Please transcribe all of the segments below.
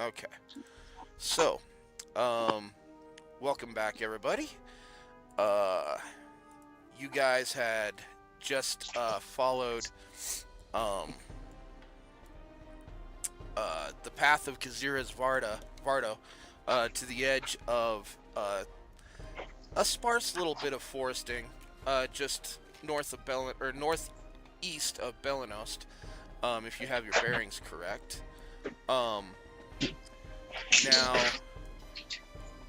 Okay. So, welcome back, everybody. Uh, you guys had just followed um, the path of Kazira's Vardo to the edge of a sparse little bit of foresting just north of or northeast of Belenost, if you have your bearings correct. Um, Now,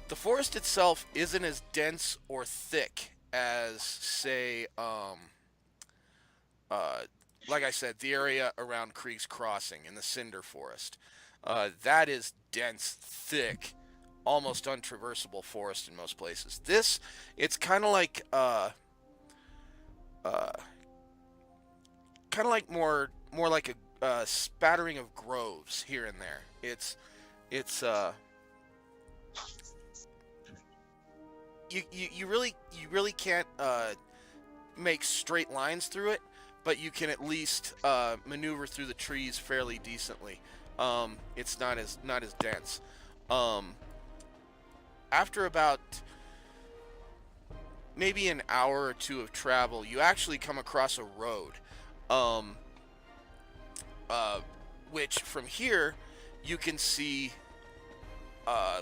the forest itself isn't as dense or thick as, say, uh, like I said, the area around Krieg's Crossing in the Cinder Forest. That is dense, thick, almost untraversable forest in most places. It's uh, kind of like more like a spattering of groves here and there. It's you really can't make straight lines through it, but you can at least maneuver through the trees fairly decently. It's not as dense. Um, After about maybe an hour or two of travel, you actually come across a road, um, uh, which from here you can see.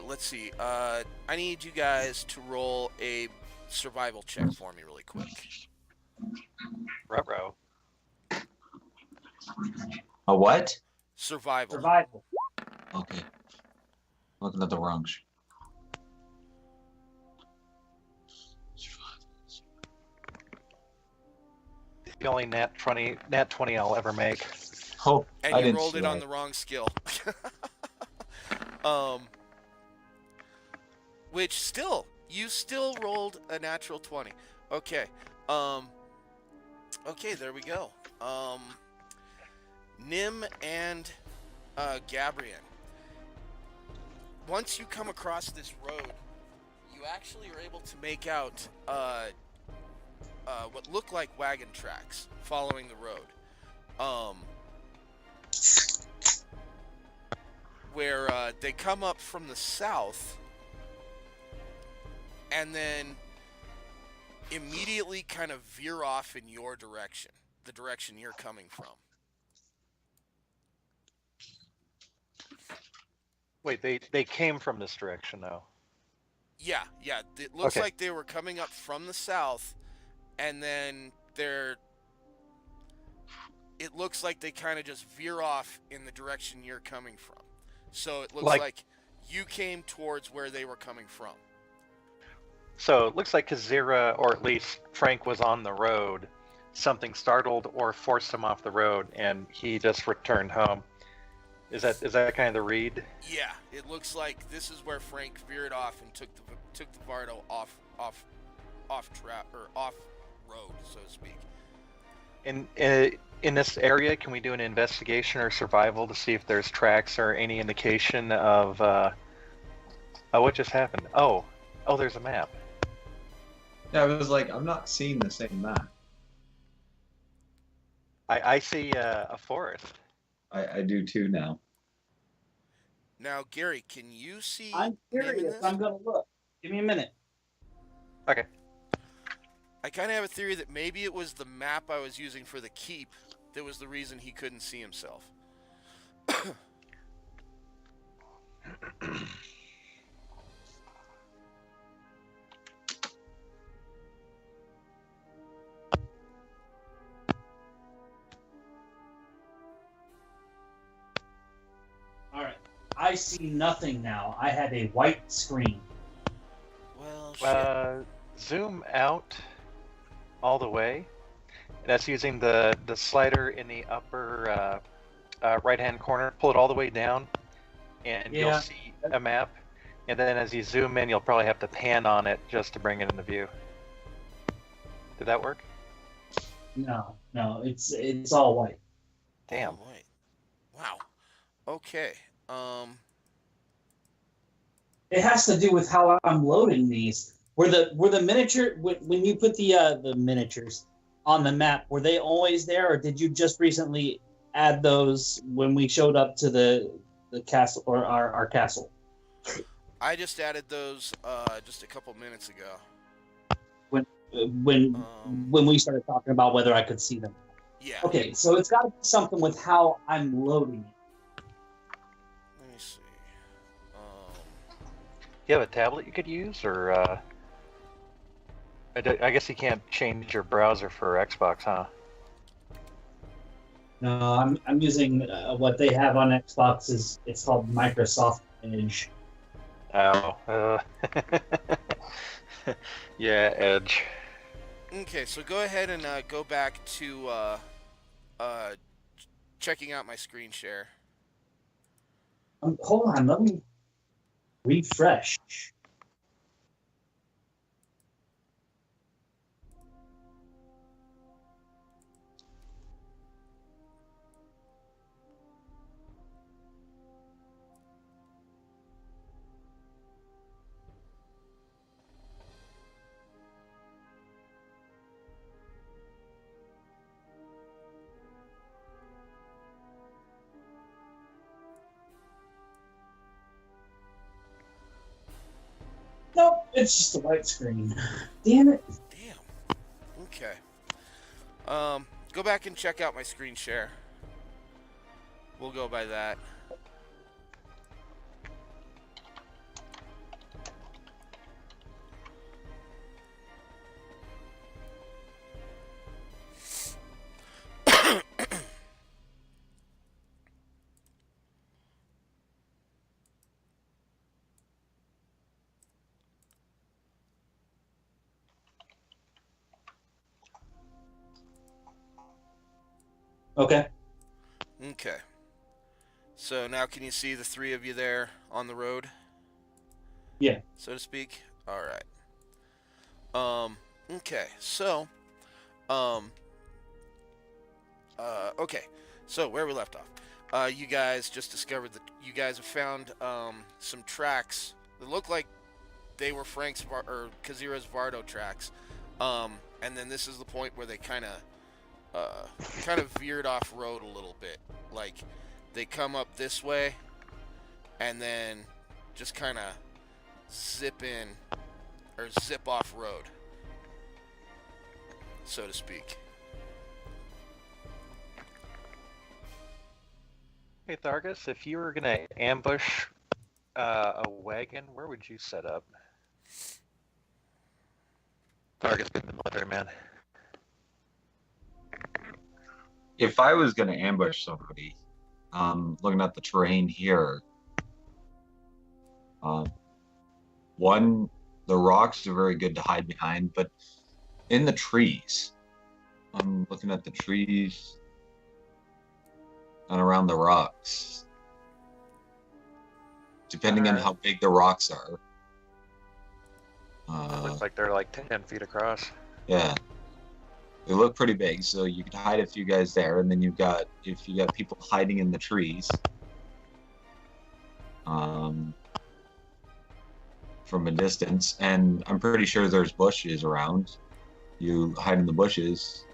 Let's see. I need you guys to roll a survival check for me, really quick. Ruh-roh. A what? Survival. Survival. Okay. Looking at the wrong. The only nat 20 I'll ever make. Oh, And I you didn't rolled see it on that. the wrong skill. um, which still, you still rolled a natural 20. Okay. Okay, there we go. Nim and Gabrian. Once you come across this road, you actually are able to make out what look like wagon tracks following the road. Where they come up from the south and then immediately kind of veer off in your direction, the direction you're coming from. Wait, they came from this direction though. Yeah. It looks Okay. like they were coming up from the south, and then it looks like they kind of just veer off in the direction you're coming from. So it looks like you came towards where they were coming from. So it looks like Kazira, or at least Frank, was on the road. Something startled or forced him off the road, and he just returned home. Is that kind of the read? Yeah, it looks like this is where Frank veered off and took the Vardo off road, so to speak. In this area, can we do an investigation or survival to see if there's tracks or any indication of what just happened? Oh, there's a map. Yeah, I was like, I'm not seeing the same map. I see a forest. I do too now. Now, Gary, can you see? I'm curious. I'm gonna look. Give me a minute. Okay. I kind of have a theory that maybe it was the map I was using for the keep that was the reason he couldn't see himself. All right. I see nothing now. I have a white screen. Well, shit. Zoom out all the way. That's using the slider in the upper right-hand corner. Pull it all the way down, and you'll see a map. And then as you zoom in, you'll probably have to pan on it just to bring it into view. Did that work? No, it's all white. Damn. Oh, wait. Wow. Okay. It has to do with how I'm loading these. Were the miniature when you put the miniatures on the map, were they always there, or did you just recently add those when we showed up to the the castle or our castle. I just added those just a couple minutes ago. When when when we started talking about whether I could see them. Yeah. Okay, so it's got to be something with how I'm loading it. Let me see. You have a tablet you could use, or I guess you can't change your browser for Xbox, huh? No, I'm using what they have on Xbox is it's called Microsoft Edge. Oh, yeah, Edge. Okay, so go ahead and go back to checking out my screen share. Hold on, let me refresh. Nope, it's just a white screen. Damn it. Damn. Okay. Go back and check out my screen share. We'll go by that. Okay. Okay. So now can you see the three of you there on the road? Yeah. So to speak? Alright. Okay. So, okay. So where we left off. You guys just discovered that you guys have found, some tracks that look like they were Frank's, or Kazira's Vardo tracks. And then this is the point where they kind of veered off road a little bit. Like, they come up this way, and then just kind of zip in, or zip off road, so to speak. Hey, Thargus, if you were gonna ambush a wagon, where would you set up? Thargus being the military man. If I was going to ambush somebody, looking at the terrain here, one, the rocks are very good to hide behind, but in the trees, I'm looking at the trees and around the rocks, depending on how big the rocks are. It looks like they're like 10 feet across. Yeah. They look pretty big, so you could hide a few guys there, and then if you got people hiding in the trees, from a distance, and I'm pretty sure there's bushes around. You hide in the bushes.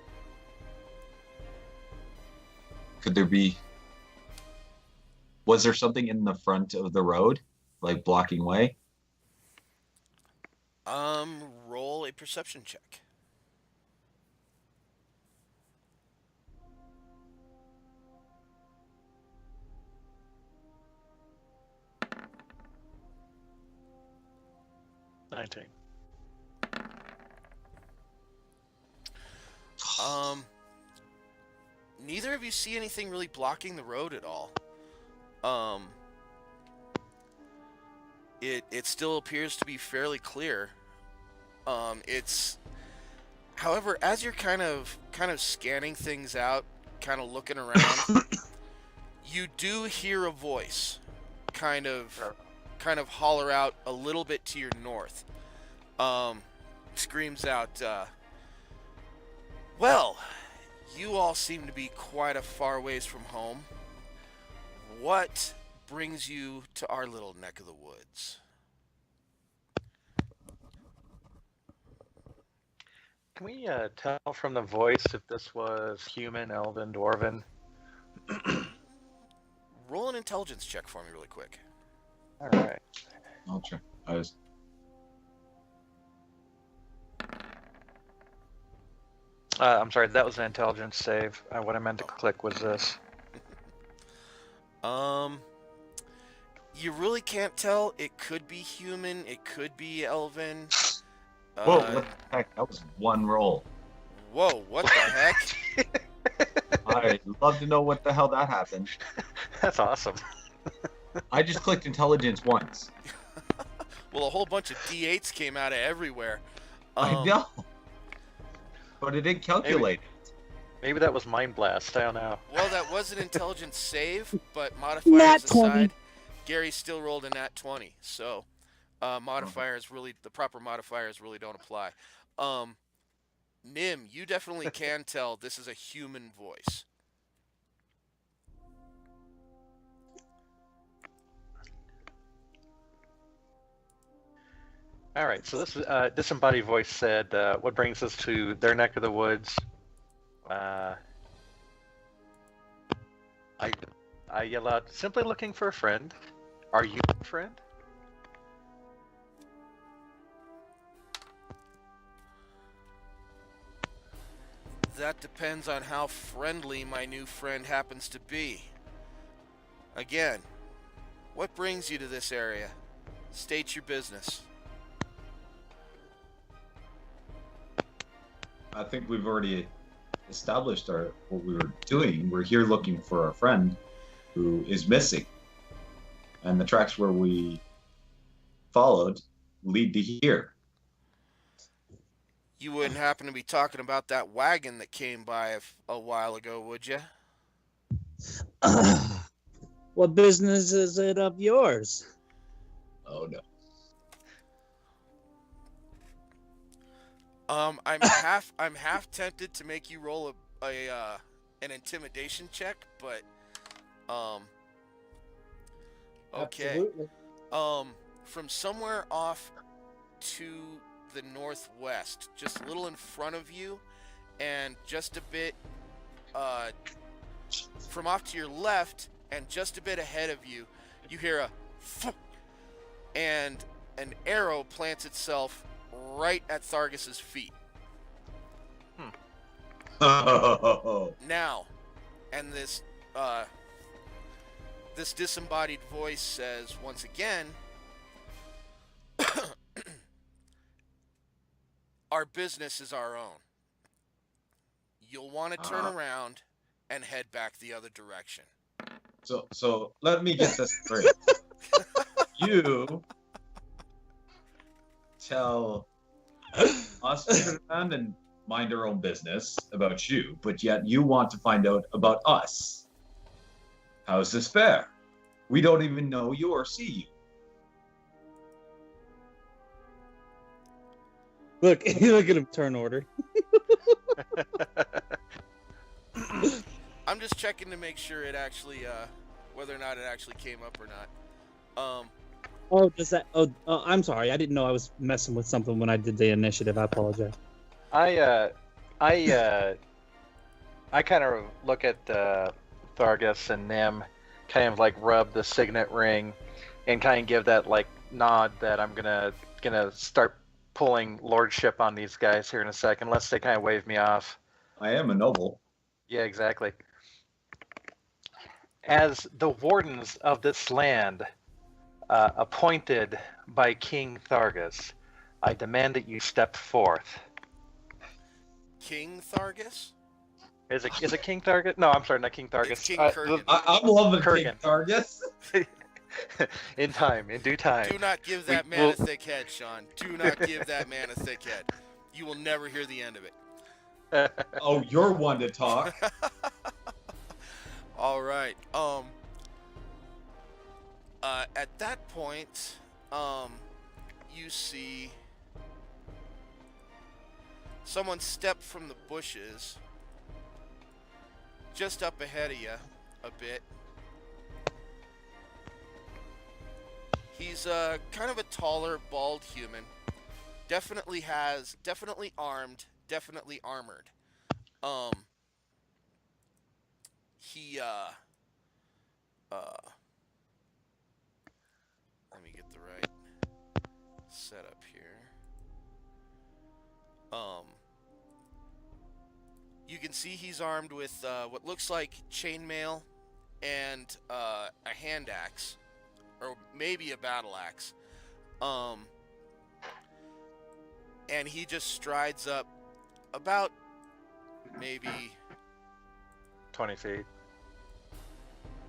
Was there something in the front of the road, like blocking way? Roll a perception check. Neither of you see anything really blocking the road at all. It still appears to be fairly clear. However, as you're kind of scanning things out, kind of looking around, you do hear a voice kind of holler out a little bit to your north. Screams out, well, you all seem to be quite a far ways from home. What brings you to our little neck of the woods? Can we tell from the voice if this was human, elven, dwarven? roll an intelligence check for me really quick. All right. I'll try. I'm sorry, that was an intelligence save. What I meant to click was this. You really can't tell. It could be human. It could be elven. Whoa, what the heck? That was one roll. Whoa, what the heck? I'd love to know what the hell that happened. That's awesome. I just clicked intelligence once. Well, a whole bunch of D8s came out of everywhere. I know. But it didn't calculate it. Maybe that was Mind Blast. I don't know. Well, that was an intelligence save, but modifiers Nat aside, 20. Gary still rolled a nat 20. So modifiers really, the proper modifiers really don't apply. Nim, you definitely can tell this is a human voice. All right, so this disembodied voice said, what brings us to their neck of the woods? I yell out, simply looking for a friend. Are you a friend? That depends on how friendly my new friend happens to be. Again, what brings you to this area? State your business. I think we've already established what we were doing. We're here looking for a friend who is missing. And the tracks where we followed lead to here. You wouldn't happen to be talking about that wagon that came by a while ago, would you? What business is it of yours? Oh no. I'm half tempted to make you roll an intimidation check, but okay. Absolutely. From somewhere off to the northwest, just a little in front of you, and just a bit from off to your left, and just a bit ahead of you, you hear a "Phoom," and an arrow plants itself right at Thargus's feet. Now, and this disembodied voice says once again, our business is our own. You'll want to turn around and head back the other direction. So let me get this straight. You tell us to turn around and mind our own business about you, but yet you want to find out about us. How is this fair? We don't even know you or see you. Look at him turn order. I'm just checking to make sure it actually, whether or not it actually came up or not. Oh, does that? Oh, I'm sorry. I didn't know I was messing with something when I did the initiative. I apologize. I kind of look at Thargus and Nim, kind of like rub the signet ring, and kind of give that like nod that I'm gonna start pulling lordship on these guys here in a second, unless they kind of wave me off. I am a noble. Yeah, exactly. As the wardens of this land, appointed by King Thargus, I demand that you step forth. King Thargus? Is it King Thargus? No, I'm sorry, not King Thargus. It's King Kurgan. I'm loving Kurgan. King Targus. In time, in due time. Do not give that man a thick head, Sean. Do not give that man a thick head. You will never hear the end of it. Oh, you're one to talk. All right. At that point, you see someone step from the bushes just up ahead of you a bit. He's kind of a taller, bald human. Definitely armed, definitely armored. He Let me get the right setup here. You can see he's armed with what looks like chainmail and a hand axe, or maybe a battle axe. And he just strides up about maybe 20 feet.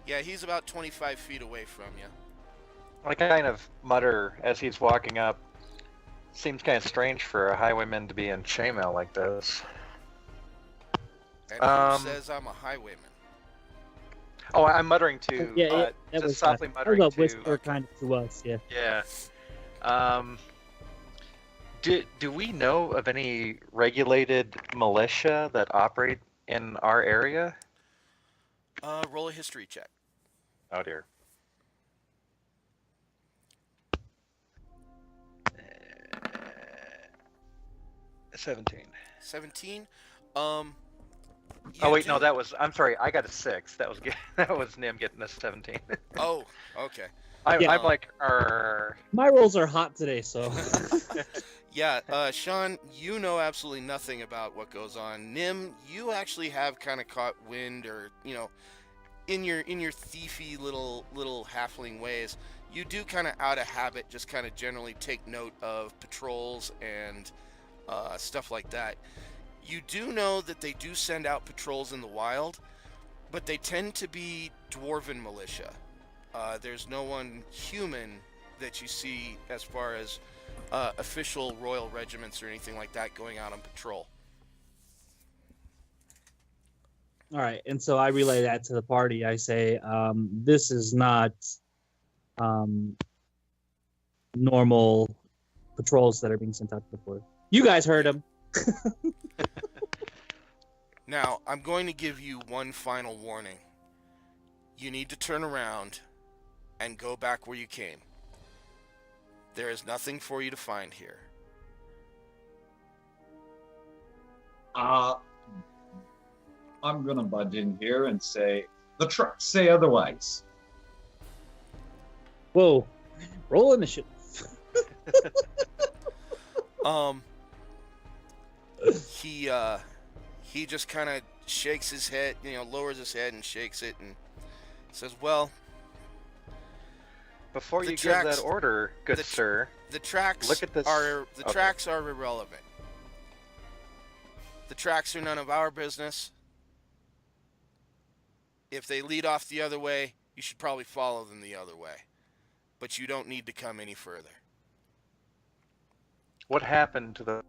Yeah, he's about 25 feet away from you. I kind of mutter as he's walking up. Seems kind of strange for a highwayman to be in chainmail like this. And who says I'm a highwayman? Oh, I'm muttering to. That just was softly that muttering was a to. whisper kind of to us. Yeah. Yeah. Do we know of any regulated militia that operate in our area? Roll a history check. Oh dear. 17. 17. Oh wait, no, that was. I'm sorry, I got a 6. That was that was Nim getting a 17. Oh, okay. I'm like, My rolls are hot today, so. Yeah, Sean, you know absolutely nothing about what goes on. Nim, you actually have kind of caught wind, or in your thiefy little halfling ways, you do kind of out of habit just kind of generally take note of patrols and stuff like that. You do know that they do send out patrols in the wild, but they tend to be dwarven militia. There's no one human that you see as far as official royal regiments or anything like that going out on patrol. All right, and so I relay that to the party. I say, this is not normal patrols that are being sent out before. You guys heard him. Now, I'm going to give you one final warning. You need to turn around and go back where you came. There is nothing for you to find here. I'm gonna butt in here and say the trucks say otherwise. Whoa, roll initiative. He just kind of shakes his head, lowers his head and shakes it and says, "Well, before the you tracks- give that order, good the- sir, the tracks look at this. are Okay. tracks are irrelevant. The tracks are none of our business. If they lead off the other way, you should probably follow them the other way. But you don't need to come any further." What happened to the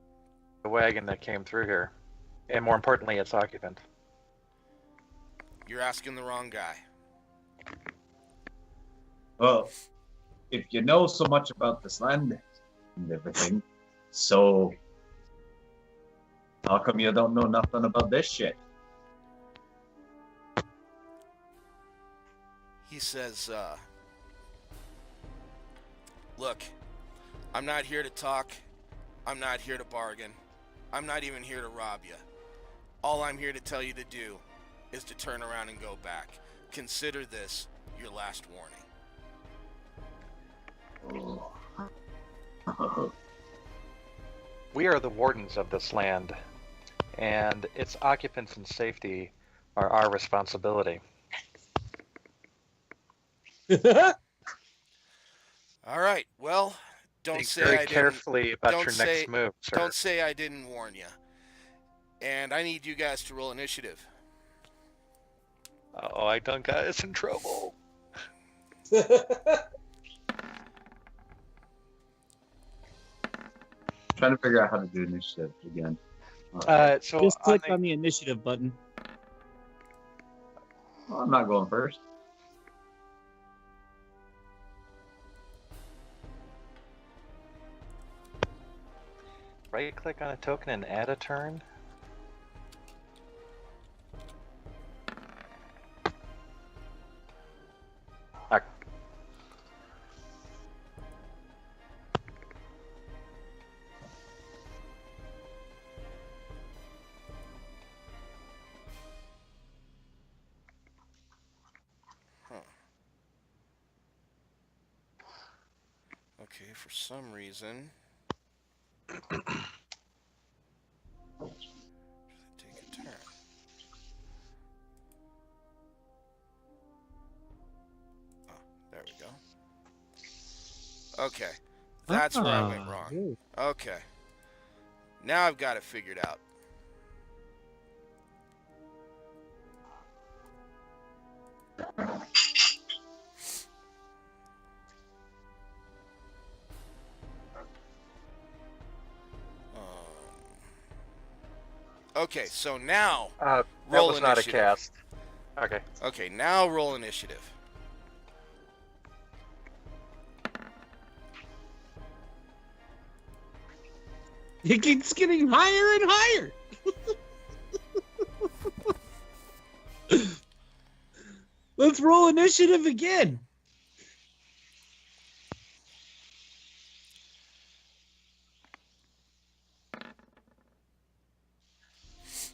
wagon that came through here? And more importantly, its occupant. You're asking the wrong guy. Well, if you know so much about this land and everything, so how come you don't know nothing about this shit? He says, "Look, I'm not here to talk. I'm not here to bargain. I'm not even here to rob you. All I'm here to tell you to do is to turn around and go back. Consider this your last warning." We are the wardens of this land, and its occupants and safety are our responsibility. All right. Well, don't Think say very I didn't. carefully about don't your say- next move, sir. Don't say I didn't warn you. And I need you guys to roll initiative. Oh, I done got us in trouble. Trying to figure out how to do initiative again. So Just click the- on the initiative button. Well, I'm not going first. right-click on a token and add a turn. Ah, Okay, for some reason. Take a turn. Oh, there we go. Okay. That's where I went wrong. Okay. Now I've got it figured out. Okay, so now That roll was not a initiative. cast. Okay. Okay, now roll initiative. It keeps getting higher and higher. Let's roll initiative again.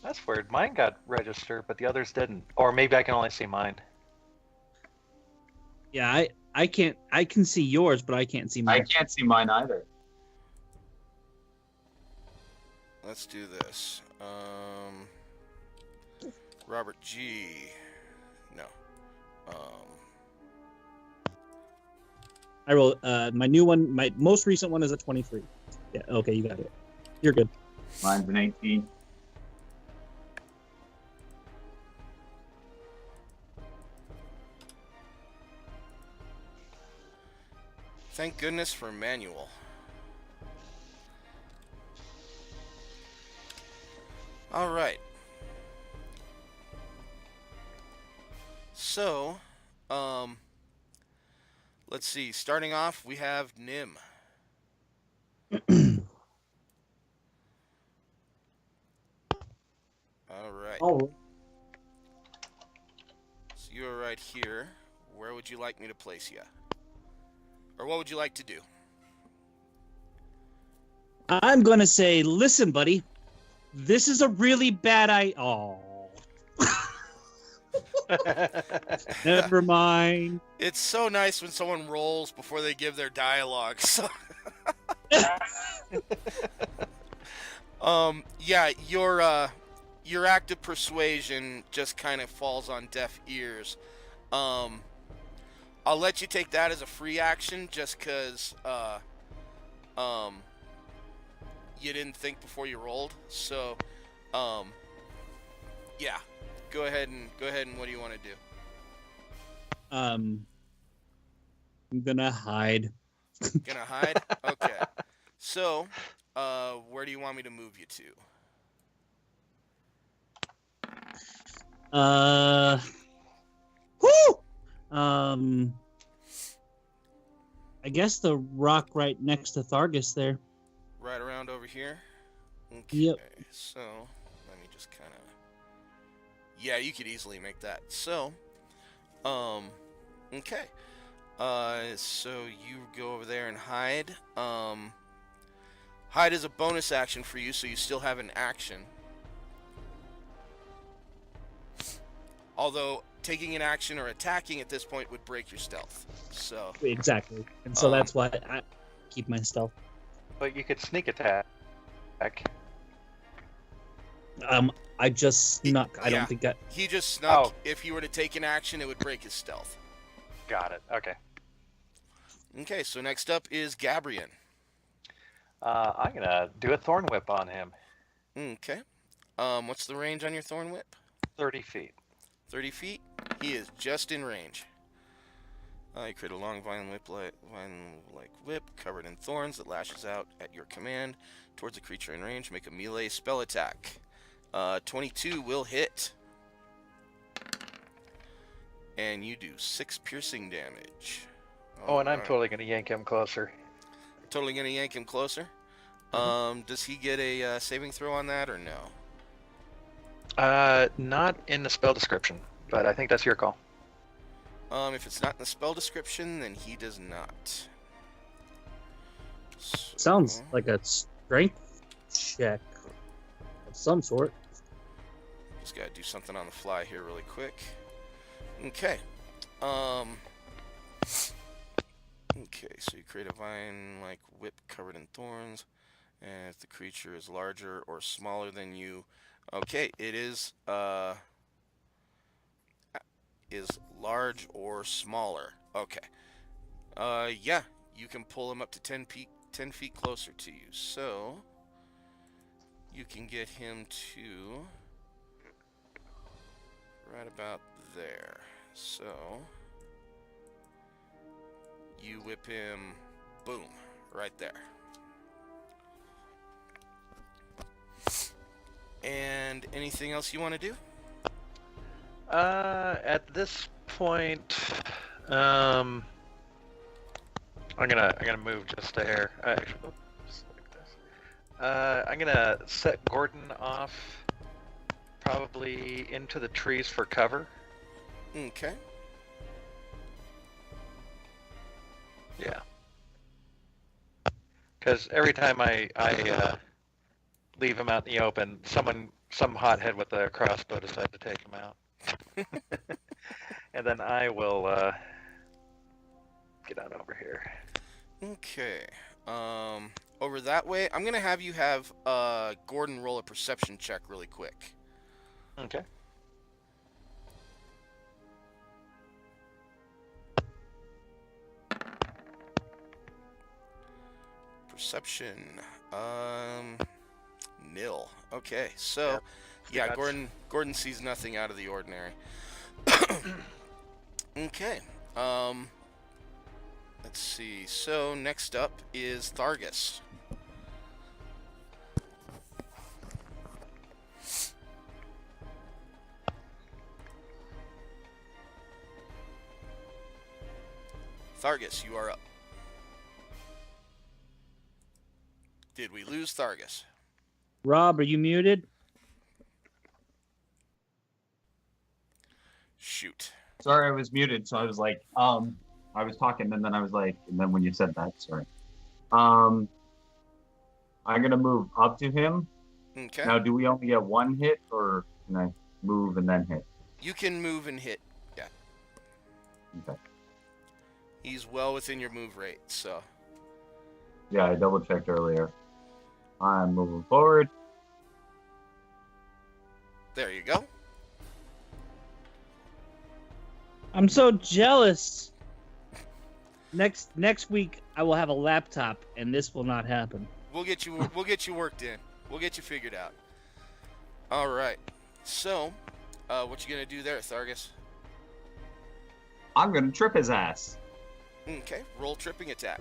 That's weird. Mine got registered, but the others didn't. Or maybe I can only see mine. Yeah, I can't. I can see yours, but I can't see I mine. can't see mine either. Let's do this. Robert G. No. I roll. My new one. My most recent one is a 23. Yeah. Okay, you got it. You're good. Mine's an 18. Thank goodness for manual. All right. So, let's see. Starting off, we have Nim. All right. Oh, So you are right here. Where would you like me to place you? Or what would you like to do? I'm gonna say, listen, buddy. This is a really bad idea. Oh. Never mind. It's so nice when someone rolls before they give their dialogue. So, yeah, your act of persuasion just kind of falls on deaf ears. I'll let you take that as a free action, just because you didn't think before you rolled. So, yeah, go ahead and what do you want to do? I'm gonna hide. Gonna hide? Okay. So, where do you want me to move you to? Whoo! I guess the rock right next to Thargus there. Right around over here? Okay. Yep. So, let me just kind of... Yeah, you could easily make that. So, okay. So you go over there and hide. Hide is a bonus action for you, so you still have an action. Although, taking an action or attacking at this point would break your stealth. So, Exactly. And so that's why I keep my stealth. But you could sneak attack. I just snuck. I Yeah. don't think that. he just snuck. Oh. If you were to take an action, it would break his stealth. Got it. Okay. Okay, so next up is Gabrian. I'm gonna do a thorn whip on him. Okay. What's the range on your Thorn Whip? 30 feet. 30 feet? He is just in range. You create a long vine like whip covered in thorns that lashes out at your command towards a creature in range. Make a melee spell attack. 22 will hit. And you do 6 piercing damage. Oh, and I'm Alright. totally gonna yank him closer. Totally gonna yank him closer. Does he get a saving throw on that or no? Not in the spell description, but I think that's your call. If it's not in the spell description, then he does not. So, Sounds like a strength check of some sort. just gotta do something on the fly here really quick. Okay. Okay, Okay, so you create a vine-like whip covered in thorns, and if the creature is larger or smaller than you, okay, it is large or smaller. Okay. Yeah, you can pull him up to 10 feet closer to you. So you can get him to right about there. So you whip him, boom, right there. And anything else you want to do? At this point, I'm gonna move just a hair. Just like this. I'm gonna set Gordon off, probably into the trees for cover. Okay. Yeah. Because every time I leave him out in the open, some hothead with a crossbow decides to take him out. And then I will get on over here. Okay. Over that way, I'm gonna have you have Gordon roll a perception check really quick. Okay. Perception, nil. Okay, so Yep. yeah, Gordon sees nothing out of the ordinary. Okay. Let's see. So next up is Thargus. Thargus, you are up. Did we lose Thargus? Rob, are you muted? Shoot. Sorry, I was muted, so I was like, I was talking, and then I was like, and then when you said that, sorry. I'm gonna move up to him. Okay. Now, do we only get one hit, or can I move and then hit? You can move and hit. Yeah. Okay. He's well within your move rate, so. Yeah, I double checked earlier. I'm moving forward. There you go. I'm so jealous. Next week I will have a laptop, and this will not happen. We'll get you worked in. We'll get you figured out. All right. So, what you gonna do there, Thargus? I'm gonna trip his ass. Okay. Roll tripping attack.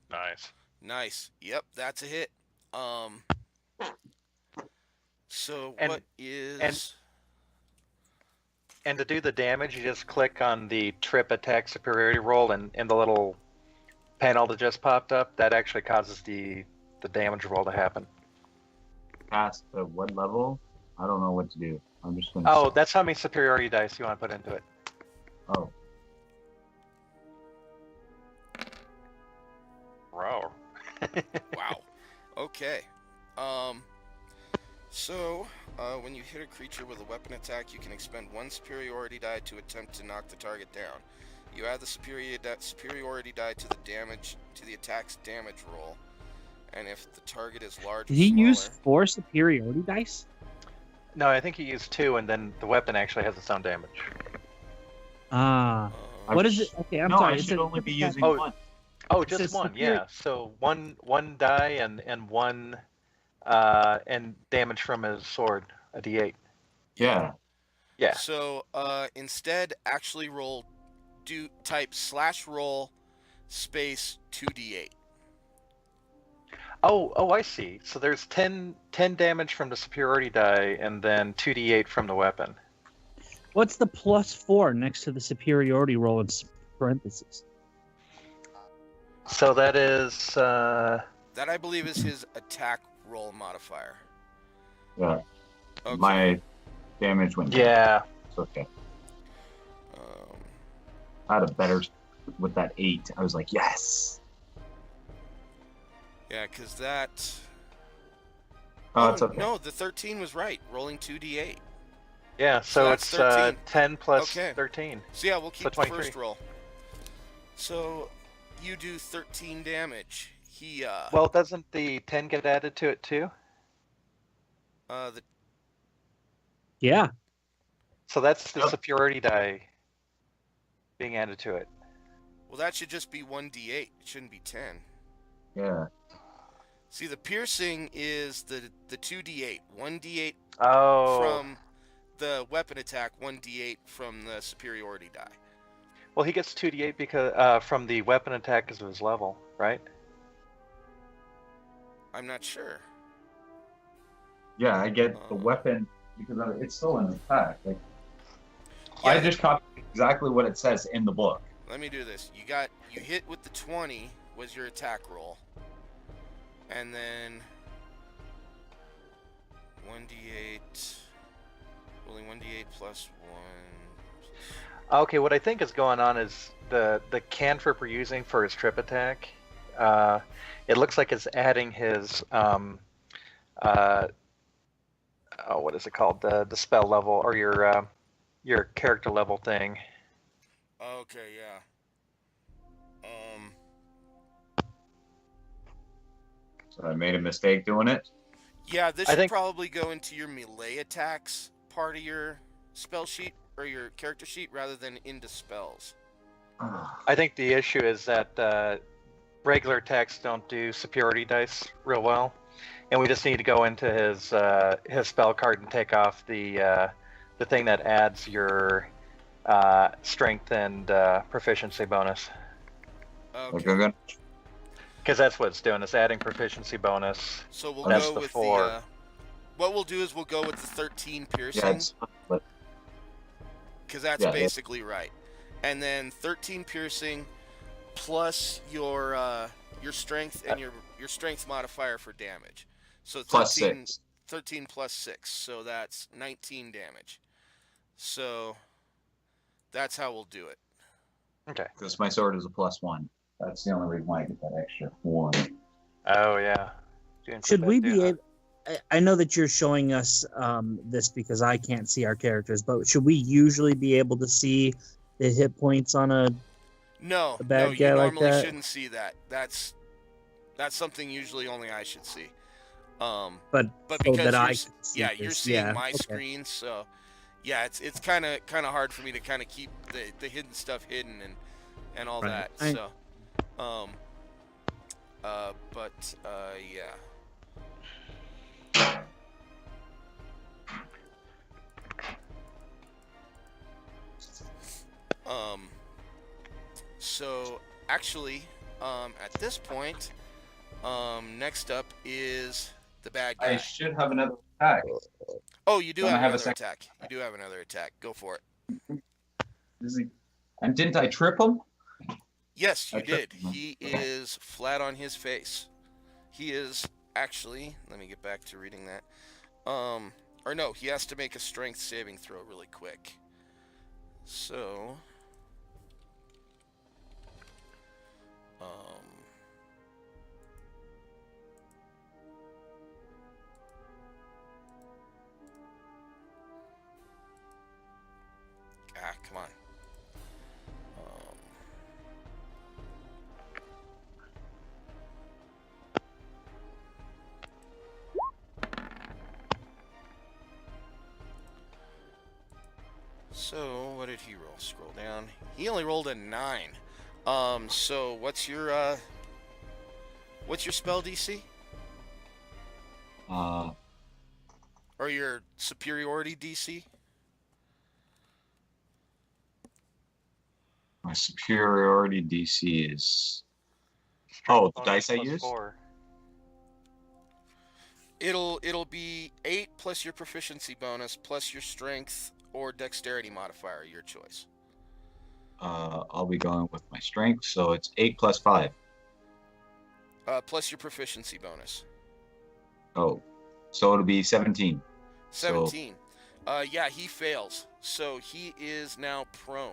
Nice. Nice. Yep, that's a hit. So And- what is? And to do the damage, you just click on the trip attack superiority roll, and in the little panel that just popped up, that actually causes the damage roll to happen. Past the what level? I don't know what to do. I'm just gonna. Oh, that's how many superiority dice you want to put into it. Oh. Wow. Wow. Okay. So, when you hit a creature with a weapon attack, you can expend one superiority die to attempt to knock the target down. You add the superiority die to the attack's damage roll, and if the target is large or Did he smaller, use 4 superiority dice? No, I think you used 2, and then the weapon actually has its own damage. Ah. I What is sh- it? Okay, I'm no, sorry. I It's should a- only be using Oh. one. Oh, It just says one, superior- yeah. So one die and one and damage from his sword, a D8. Yeah. Yeah. So, instead, actually type /roll space 2d8. Oh, I see. So there's 10 damage from the superiority die, and then 2d8 from the weapon. What's the +4 next to the superiority roll in parentheses? So that is That, I believe, is his attack roll modifier. Yeah. Okay. My damage went down. yeah. It's okay. Um, I had a better with that 8. I was like, yes. yeah, because that... Oh, it's okay. No, the 13 was right. Rolling 2d8. Yeah, so that's it's 13. 10 plus Okay. 13. So yeah, we'll So keep the 23. first roll. So you do 13 damage. He Well, doesn't the 10 get added to it too? the Yeah. So that's the Yep. superiority die being added to it. well that should just be 1d8. It shouldn't be 10. Yeah. See, the piercing is the 2d8. 1d8 Oh. from the weapon attack, 1d8 from the superiority die. Well, he gets 2d8 because from the weapon attack because of his level, right? I'm not sure. Yeah, I get the weapon because it's still an attack. Like, Yeah. I just copied exactly what it says in the book. Let me do this. You hit with the 20 was your attack roll. And then 1d8 rolling 1d8 plus 1. Okay, what I think is going on is the cantrip we're using for his trip attack. It looks like it's adding his what is it called? The spell level or your character level thing. Okay, yeah. So I made a mistake doing it. Yeah, this I should think- probably go into your melee attacks part of your spell sheet or your character sheet rather than into spells. I think the issue is that regular attacks don't do superiority dice real well, and we just need to go into his spell card and take off the thing that adds your strength and proficiency bonus, Okay. Okay. because that's what it's doing. It's adding proficiency bonus. So we'll That's go the with 4. the what we'll do is we'll go with the 13 Yeah, piercing it's, but because that's yeah, basically right. And then 13 piercing plus your strength and your strength modifier for damage. So 13, plus 6. 13 plus 6, so that's 19 damage. So that's how we'll do it. Okay. Because my sword is a +1. That's the only reason why I get that extra 1. Oh yeah. Didn't put Should that we down. be able? I know that you're showing us this because I can't see our characters, but should we usually be able to see the hit points on a? No, A bad no, you guy like normally that? shouldn't see that. That's something usually only I should see. But But so because that I you're, can see yeah, you're this. seeing Yeah, my okay. screen, so yeah, it's kind of hard for me to kind of keep the hidden stuff hidden and all Right. that. So, yeah. So actually, at this point, next up is the bad guy. I should have another attack. Oh, you do Don't I have have a another second? attack. You do have another attack. Go for it. And didn't I trip him? Yes, you I did. tripped him. He is flat on his face. He is actually. Let me get back to reading that. Or no, he has to make a strength saving throw really quick. So. Come on. So what did he roll? Scroll down. He only rolled a 9. So what's your spell DC Uh, or your superiority DC? my superiority DC is. Oh, the Bonus dice I plus use? 4. It'll be 8 plus your proficiency bonus plus your strength or dexterity modifier, your choice. I'll be going with my strength, so it's 8 plus 5. Plus your proficiency bonus. Oh, so it'll be 17. 17. Yeah, he fails. So he is now prone.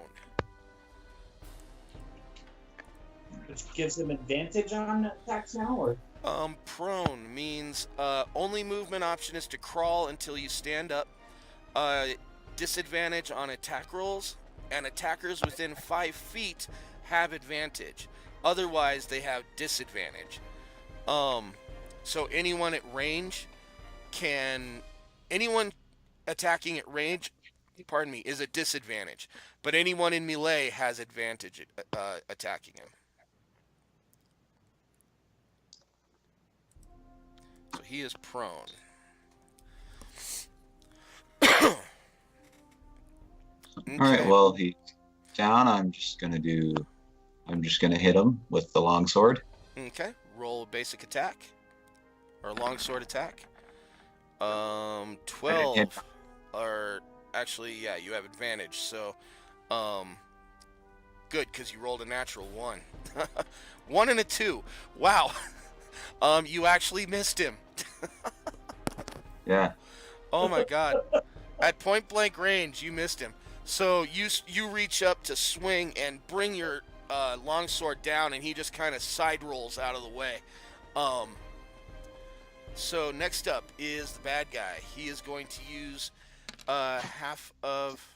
Which gives him advantage on attacks now, or Prone means only movement option is to crawl until you stand up. disadvantage on attack rolls, and attackers within 5 feet have advantage. Otherwise, they have disadvantage. So anyone attacking at range, is at disadvantage. But anyone in melee has advantage attacking him. So he is prone. All right. Well, he's down. I'm just gonna hit him with the longsword. Okay. Roll a basic attack. Or longsword attack. 12. Or actually, yeah, you have advantage. So, good, because you rolled a natural 1. 1 and a 2. Wow. You actually missed him. Yeah. Oh my god. At point blank range, you missed him. So you reach up to swing and bring your longsword down, and he just kind of side rolls out of the way. So next up is the bad guy. He is going to use half of...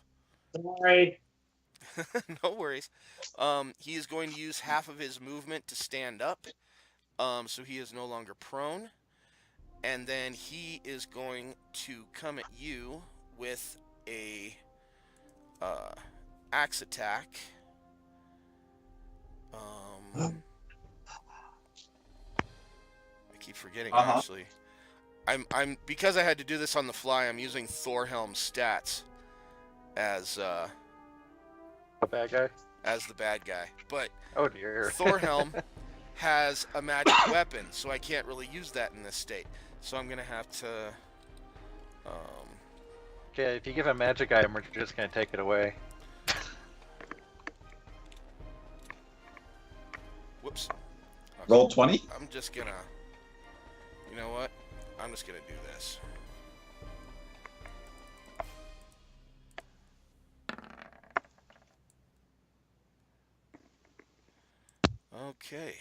Sorry. No worries. He is going to use half of his movement to stand up. So he is no longer prone. And then he is going to come at you with a axe attack. I keep forgetting, actually. I'm because I had to do this on the fly, I'm using Thorhelm's stats as The bad guy. as the bad guy. But Oh dear. Thorhelm has a magic weapon, so I can't really use that in this state. So I'm gonna have to. Okay, if you give a magic item, we're just gonna take it away. Whoops. Roll 20. I'm just gonna. You know what? I'm just gonna do this. Okay.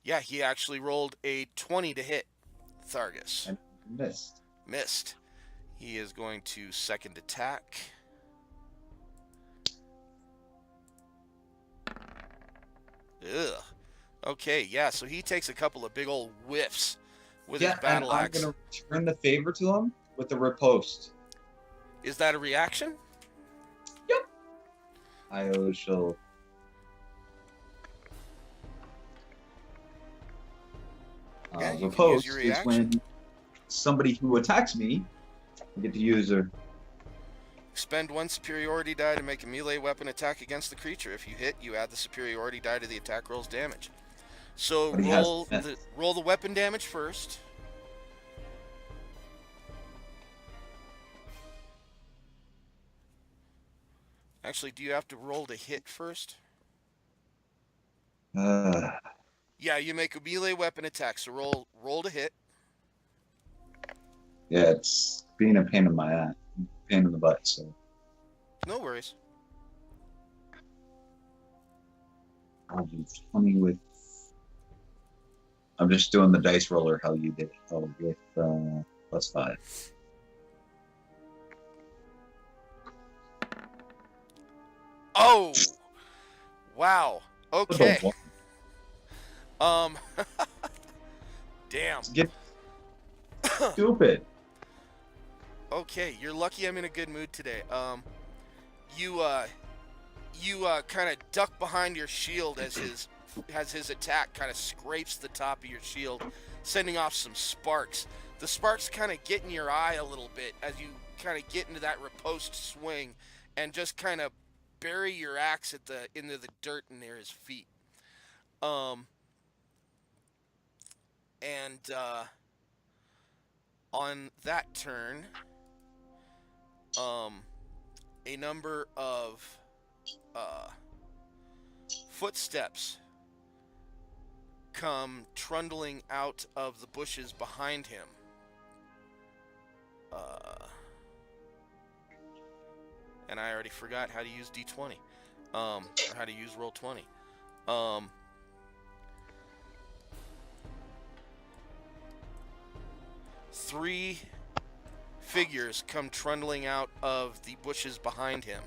Yeah, he actually rolled a 20 to hit Thargus. And missed. Missed. He is going to second attack. Ugh. Okay, yeah, so he takes a couple of big old whiffs with his battle and axe. I'm gonna return the favor to him with the riposte. Is that a reaction? I shall. Yeah, you can Riposte use your is reaction. when somebody who attacks me, I get to use her. Expend 1 superiority die to make a melee weapon attack against the creature. If you hit, you add the superiority die to the attack roll's damage. So But he has roll the weapon damage first. Actually, do you have to roll to hit first? Yeah, you make a melee weapon attack. So roll to hit. Yeah, it's being a pain in my ass, pain in the butt. So No worries. I'll do 20 with. I'm just doing the dice roller how you did. Oh, with +5. Oh! Wow. Okay. Damn. Get stupid. Okay, you're lucky I'm in a good mood today. You kind of duck behind your shield as his attack kind of scrapes the top of your shield, sending off some sparks. The sparks kind of get in your eye a little bit as you kind of get into that riposte swing and just kind of bury your axe into the dirt near his feet. And on that turn, a number of footsteps come trundling out of the bushes behind him. And I already forgot how to use D20, or how to use roll 20. 3 figures come trundling out of the bushes behind him.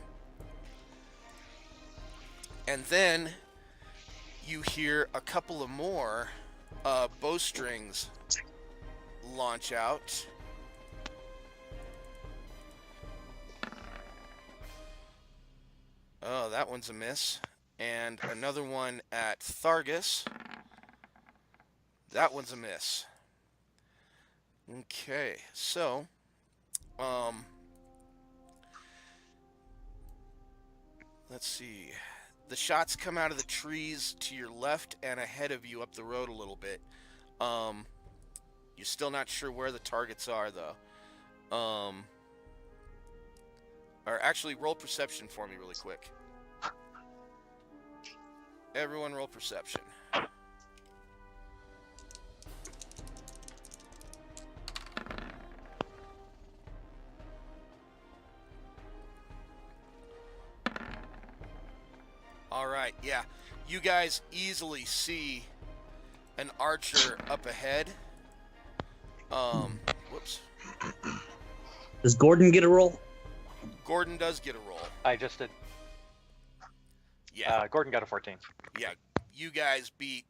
And then you hear a couple of more bowstrings launch out. Oh, that one's a miss. And another one at Thargus. That one's a miss. Okay, so let's see. The shots come out of the trees to your left and ahead of you up the road a little bit. You're still not sure where the targets are, though. Or actually, roll perception for me really quick. Everyone roll perception. Alright, yeah. You guys easily see an archer up ahead. Whoops. Does Gordon get a roll? Gordon does get a roll. I just did. Yeah. Gordon got a 14. Yeah, you guys beat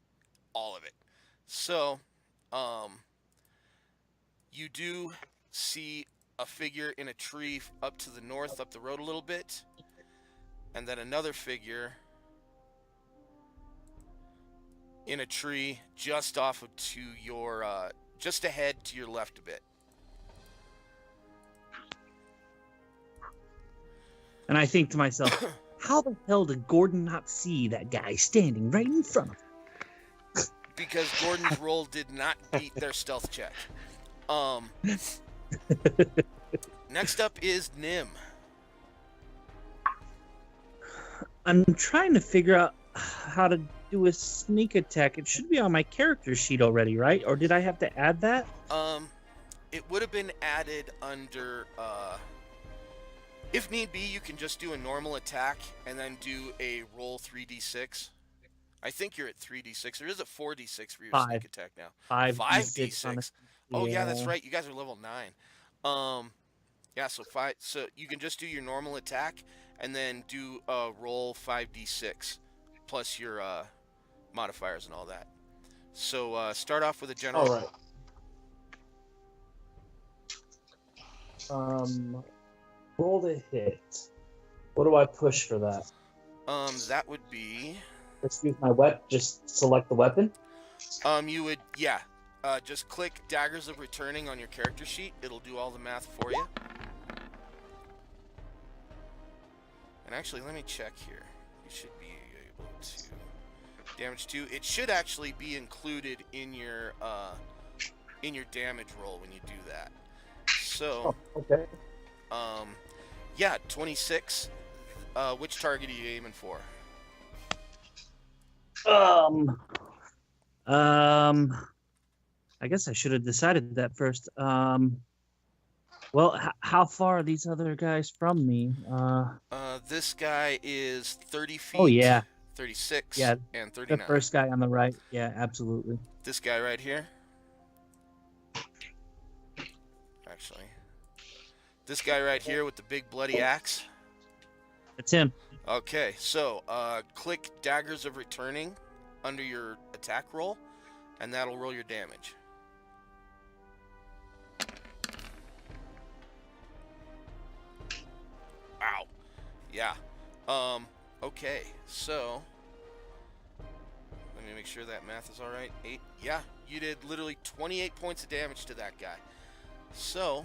all of it. So, you do see a figure in a tree up to the north, up the road a little bit. And then another figure in a tree just off of to your, just ahead to your left a bit. And I think to myself, how the hell did Gordon not see that guy standing right in front of him? Because Gordon's roll did not beat their stealth check. Next up is Nim. I'm trying to figure out how to do a sneak attack. It should be on my character sheet already, right? Or did I have to add that? It would have been added under, if need be, you can just do a normal attack and then do a roll 3d6. I think you're at 3d6. There is a 4d6 for your sneak attack now. 5d6. Oh yeah, that's right. You guys are level 9. Yeah, so 5. So you can just do your normal attack and then do a roll 5d6 plus your modifiers and all that. So start off with a general. All right. Roll to hit. What do I push for that? That would be. Let's use my weapon. Just select the weapon. You would, yeah. Just click Daggers of Returning on your character sheet. It'll do all the math for you. And actually, let me check here. You should be able to damage 2. It should actually be included in your damage roll when you do that. So. Oh, okay. Yeah, 26. Which target are you aiming for? I guess I should have decided that first. Well, how far are these other guys from me? This guy is 30 feet. Oh, yeah. 36. Yeah, and 39. the first guy on the right. Yeah, absolutely. This guy right here. Actually. This guy right here with the big bloody axe. It's him. Okay, so click Daggers of Returning under your attack roll, and that'll roll your damage. Ow. Yeah. Okay, so let me make sure that math is all right. 8. Yeah, you did literally 28 points of damage to that guy. So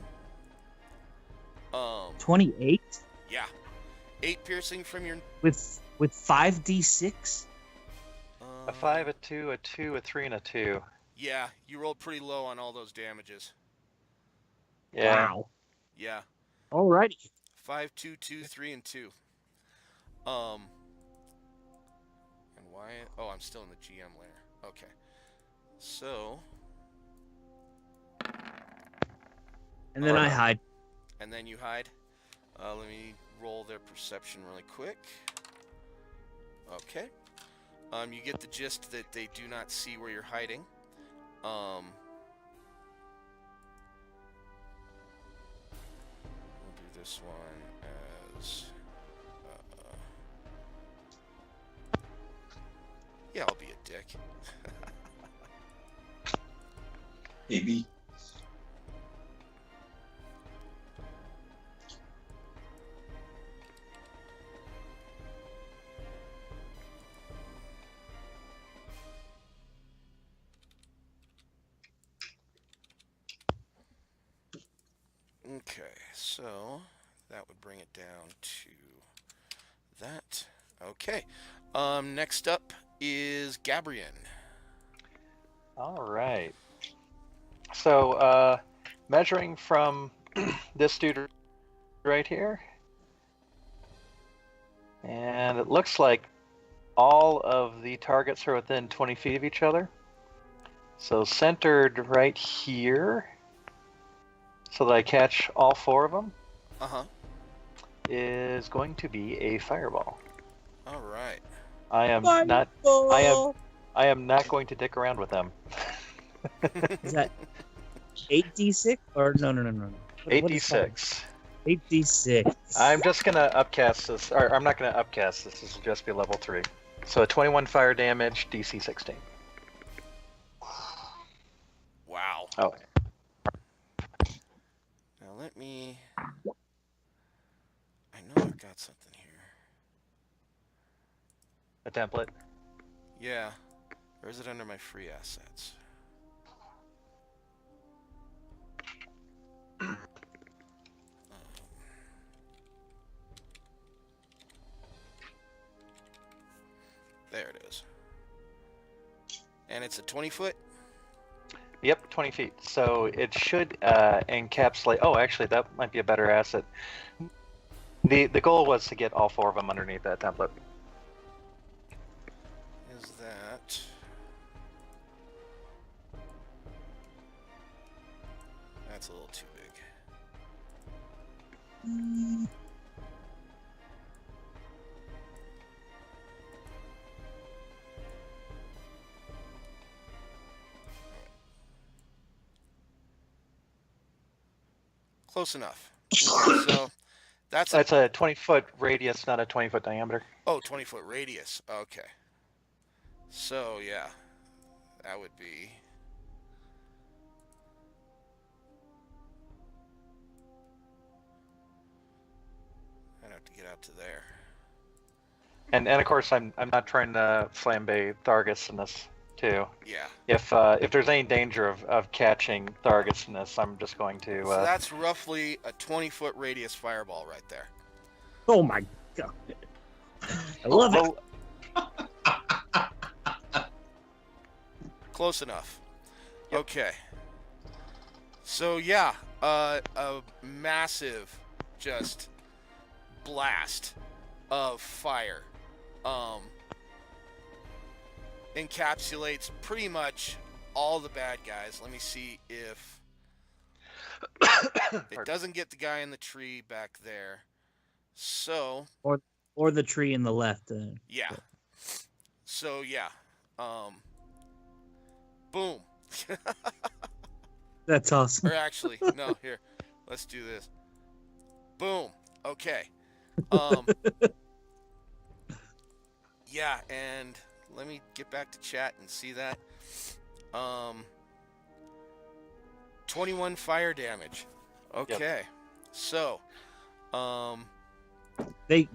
28? Yeah. 8 piercing from your with 5d6? A 5, a 2, a 2, a 3, and a 2. Yeah, you rolled pretty low on all those damages. Yeah. Wow. Yeah. Alrighty. 5, 2, 2, 3, and 2. And why? Oh, I'm still in the GM layer. Okay. So. And then I hide. And then you hide. Let me roll their perception really quick. Okay. You get the gist that they do not see where you're hiding. this one as... yeah, I'll be a dick. Maybe. Okay, so that would bring it down to that. Okay. Next up is Gabrian. All right. So, measuring from this dude right here, and it looks like all of the targets are within 20 feet of each other. So centered right here, so that I catch all 4 of them, is going to be a fireball. All right. I am not. I am not going to dick around with them. Is that 8d6 or no? 8d6. 8d6. I'm just gonna upcast this, or I'm not gonna upcast this. This will just be level 3. So 21 fire damage, DC 16. Wow. Oh. Now let me... I know I've got something here. A template. Yeah. Or is it under my free assets? There it is. And it's a 20-foot? Yep, 20 feet. So it should encapsulate. Oh, actually, that might be a better asset. The goal was to get all 4 of them underneath that template. Is that... That's a little too big. Close enough. So that's a 20-foot radius, not a 20-foot diameter. Oh, 20-foot radius. Okay. So yeah, that would be... I'd have to get out to there. And of course, I'm not trying to flambe Thargus in this too. Yeah. If there's any danger of catching Thargus in this, I'm just going to. So that's roughly a 20-foot radius fireball right there. Oh my god! I love it. Close enough. Yep. Okay. So yeah, a massive, just blast of fire encapsulates pretty much all the bad guys. Let me see if it doesn't get the guy in the tree back there. So or the tree in the left. Yeah. So yeah. Boom. That's awesome. Or actually, no, here. Let's do this. Boom. Okay. Yeah, and let me get back to chat and see that. 21 fire damage. Okay. Yep. So, they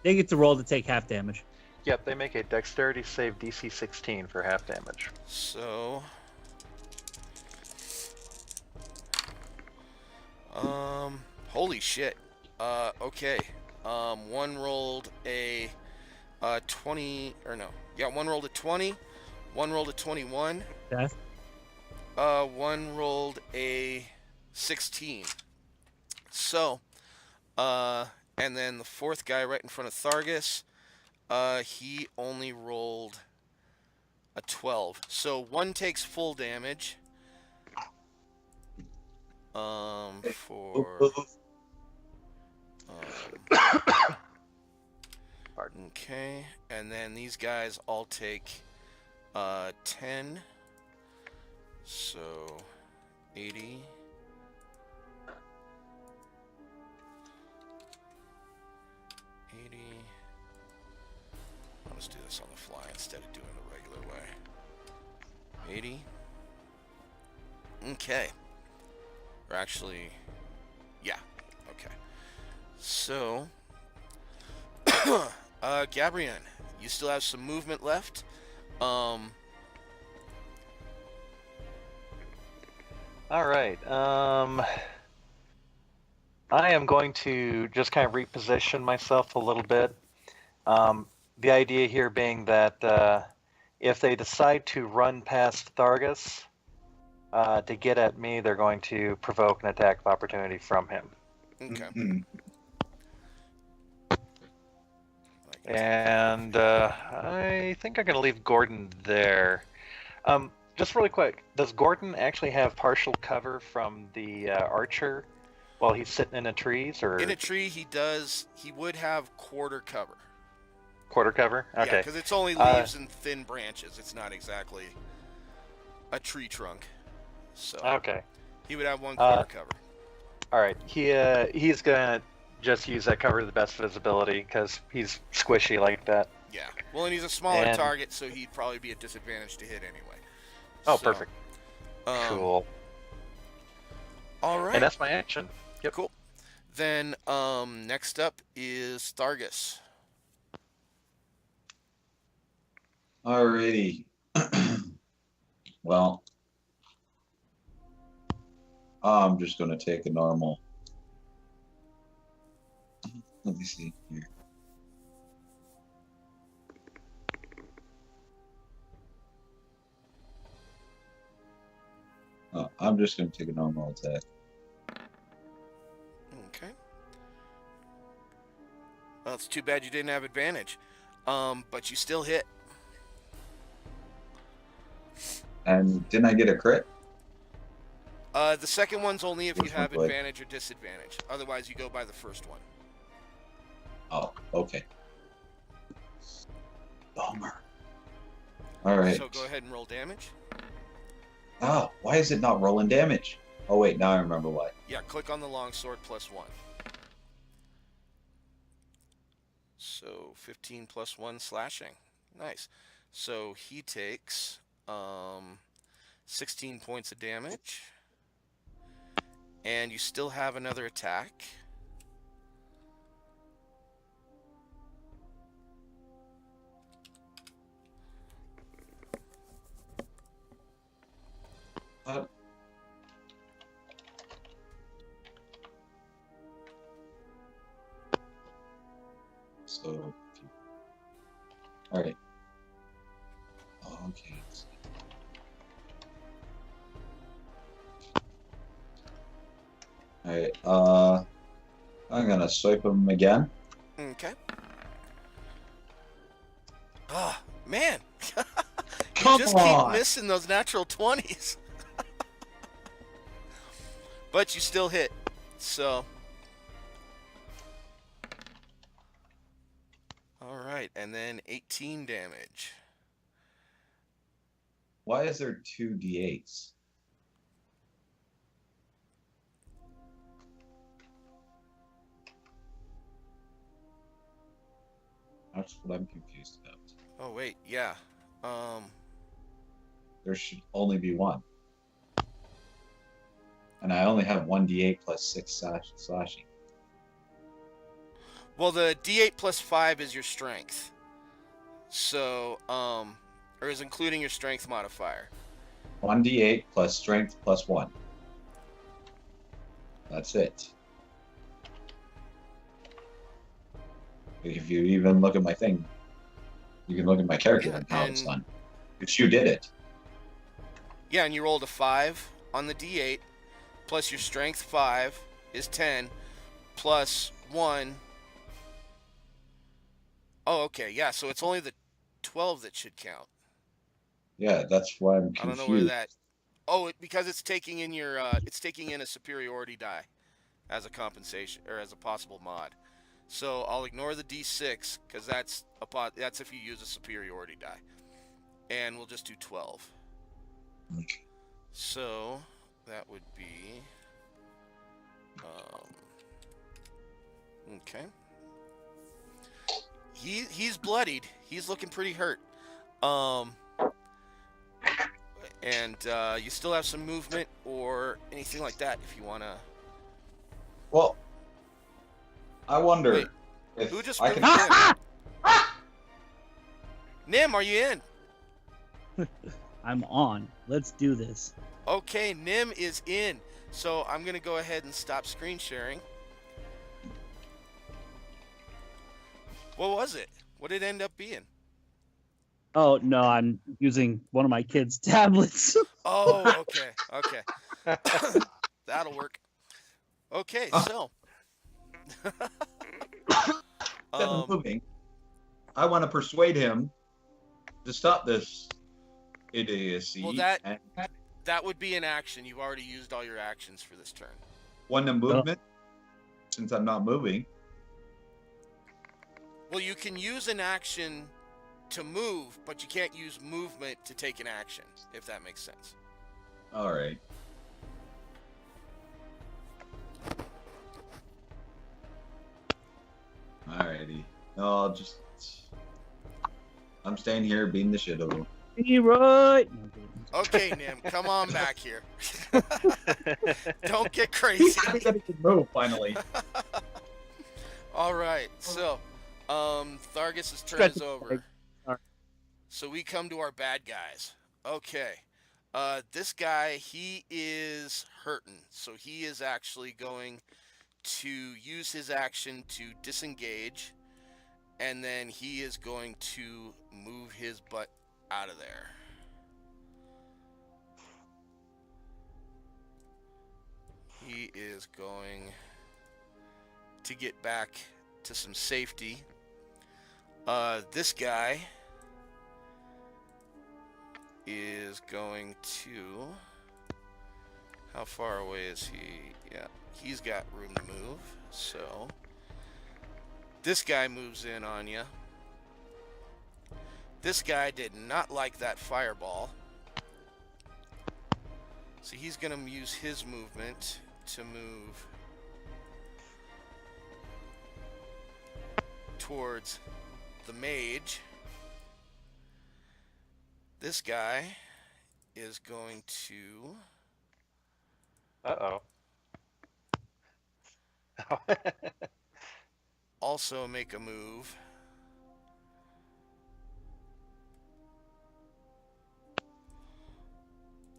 get to roll to take half damage. Yep, they make a dexterity save DC 16 for half damage. So, holy shit. Okay. One rolled a 20, or no. Yeah, one rolled a 20, one rolled a 21. Yeah. One rolled a 16. So, and then the 4th guy right in front of Thargus, he only rolled a 12. So one takes full damage. Okay, and then these guys all take 10. So 80. Let's do this on the fly instead of doing the regular way. 80. Okay. Or actually, yeah. Okay. So, Gabrian, you still have some movement left. All right. I am going to just kind of reposition myself a little bit. The idea here being that if they decide to run past Thargus to get at me, they're going to provoke an attack of opportunity from him. Okay. Mhm. And I think I'm going to leave Gordon there. Just really quick, does Gordon actually have partial cover from the archer while he's sitting in the trees, or In a tree, he does. He would have quarter cover. quarter cover? Yeah, Okay. because it's only leaves and thin branches. It's not exactly a tree trunk. So Okay. he would have one quarter cover. All right. He's gonna just use that cover to the best visibility because he's squishy like that. Yeah. Well, and he's a smaller And- target, so he'd probably be at disadvantage to hit anyway. Oh, So, perfect. Cool. All right. And that's my action. Yep. Cool. Then next up is Thargus. Alrighty. Well, I'm just going to take a normal. Let me see here. Oh, I'm just going to take a normal attack. Okay. Well, it's too bad you didn't have advantage. But you still hit. And didn't I get a crit? The second one's only if you Which have one's like- advantage or disadvantage. Otherwise, you go by the first one. Oh, okay. Bummer. All right. So go ahead and roll damage. Ah, why is it not rolling damage? Oh wait, now I remember why. Yeah, click on the longsword +1. So 15 +1 slashing. Nice. So he takes 16 points of damage. And you still have another attack. So, all right. Okay. All right. I'm gonna swipe him again. Okay. Ah, man. You Come just on. keep missing those natural 20s. But you still hit. So. All right. And then 18 damage. Why is there 2 d8s? That's what I'm confused about. Oh, wait. Yeah. There should only be one. And I only have 1d8 plus 6 slashing. Well, the D8 +5 is your strength. So, or is including your strength modifier. 1d8 plus strength plus 1. That's it. If you even look at my thing, you can look at my character Yeah, and how it's and- done. Because you did it. Yeah, and you rolled a 5 on the D8, plus your strength 5 is 10, plus 1. Oh, okay, yeah, so it's only the 12 that should count. Yeah, that's why I'm I confused. don't know where that. Oh, because it's taking in your it's taking in a superiority die as a compensation or as a possible mod. So I'll ignore the D6 because that's if you use a superiority die, and we'll just do 12. Okay. So that would be okay. He's bloodied. he's looking pretty hurt. And you still have some movement or anything like that if you want to. Well, I wonder Wait, if who just I moved can. Nim, are you in? I'm on. Let's do this. Okay, Nim is in. So I'm going to go ahead and stop screen sharing. What was it? What did it end up being? Oh no, I'm using one of my kids' tablets. Oh, okay. That'll work. Okay, so. Instead of moving, I want to persuade him to stop this idiocy. Well, that would be an action. You've already used all your actions for this turn. One of movement, since I'm not moving. Well, you can use an action to move, but you can't use movement to take an action, if that makes sense. All right. Alrighty. No, I'm staying here being the shit over. Be right. Okay, Nim, come on back here. Don't get crazy. I can move finally. All right, so Thargus's turn is over. So we come to our bad guys. Okay. This guy, he is hurting. So he is actually going to use his action to disengage. And then he is going to move his butt out of there. He is going to get back to some safety. This guy is going to... How far away is he? Yeah, he's got room to move. So this guy moves in on you. This guy did not like that fireball. So he's going to use his movement to move towards the mage. This guy is going to... Uh-oh. also make a move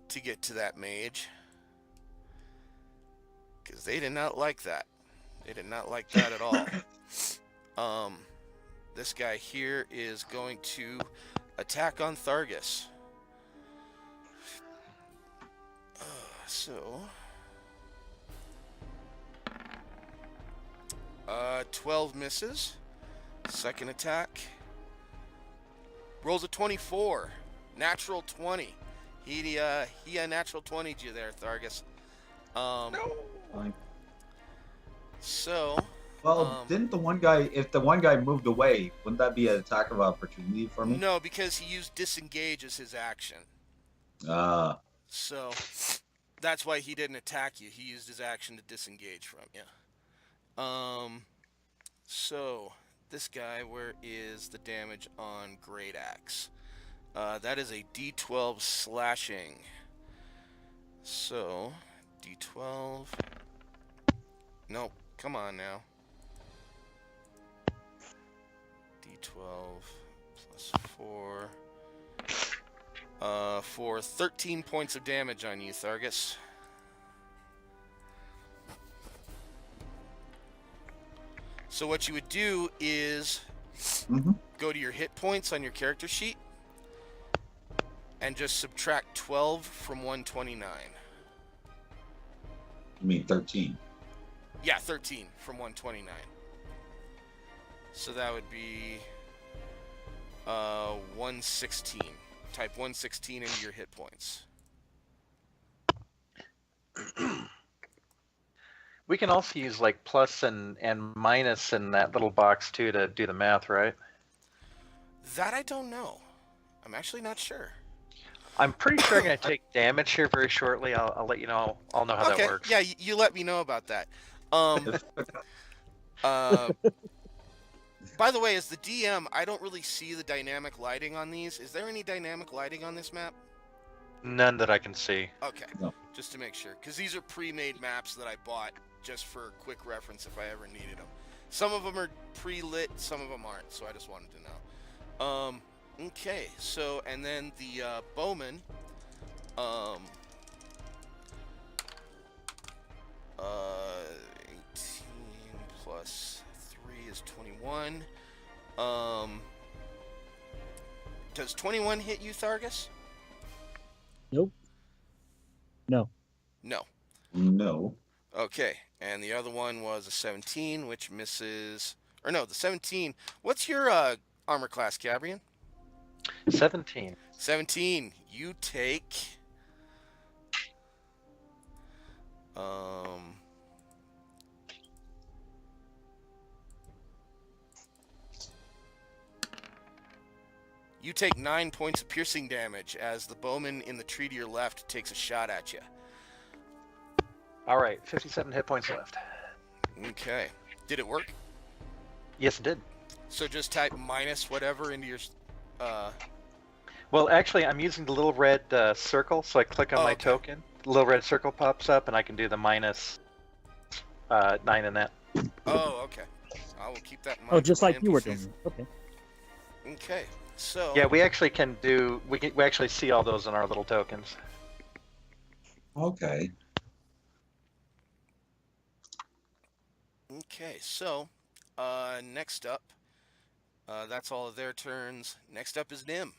to get to that mage, because they did not like that. They did not like that at all. This guy here is going to attack on Thargus. So 12 misses. Second attack rolls a 24. Natural 20. He natural 20'd you there, Thargus. Fine. So Well, didn't the one guy, if the one guy moved away, wouldn't that be an attack of opportunity for me? no, because he used disengage as his action. So that's why he didn't attack you. He used his action to disengage from you. So this guy, where is the damage on Great Axe? That is a D12 slashing. So D12. Nope. Come on now. D12 plus 4. For 13 points of damage on you, Thargus. So what you would do is go to your hit points on your character sheet and just subtract 12 from 129. You mean 13? Yeah, 13 from 129. So that would be 116. Type 116 into your hit points. We can also use like plus and minus in that little box too to do the math, right? That I don't know. I'm actually not sure. I'm pretty sure I'm going to take damage here very shortly. I'll let you know. I'll know how that works. Yeah, you let me know about that. By the way, as the DM, I don't really see the dynamic lighting on these. Is there any dynamic lighting on this map? None that I can see. Okay, No. just to make sure, because these are pre-made maps that I bought just for quick reference if I ever needed them. Some of them are pre-lit, some of them aren't, so I just wanted to know. Okay, so, and then the bowman, 18 plus 3 is 21. Does 21 hit you, Thargus? Nope. No. No. No. Okay, and the other one was a 17, which misses. Or no, the 17. What's your armor class, Gabrian? 17. 17. You take. Um. You take 9 points of piercing damage as the bowman in the tree to your left takes a shot at you. All right, 57 hit points left. Okay. Did it work? Yes, it did. So just type minus whatever into your. Well, actually, I'm using the little red circle, so I click on Oh, my okay. token. The little red circle pops up, and I can do the minus 9 in that. Oh, okay. I will keep that in mind. Oh, just for my like you were NPCs. doing. Okay. Okay. So. Yeah, we actually can do. We actually see all those in our little tokens. Okay. Okay, so next up, that's all of their turns. Next up is Nim.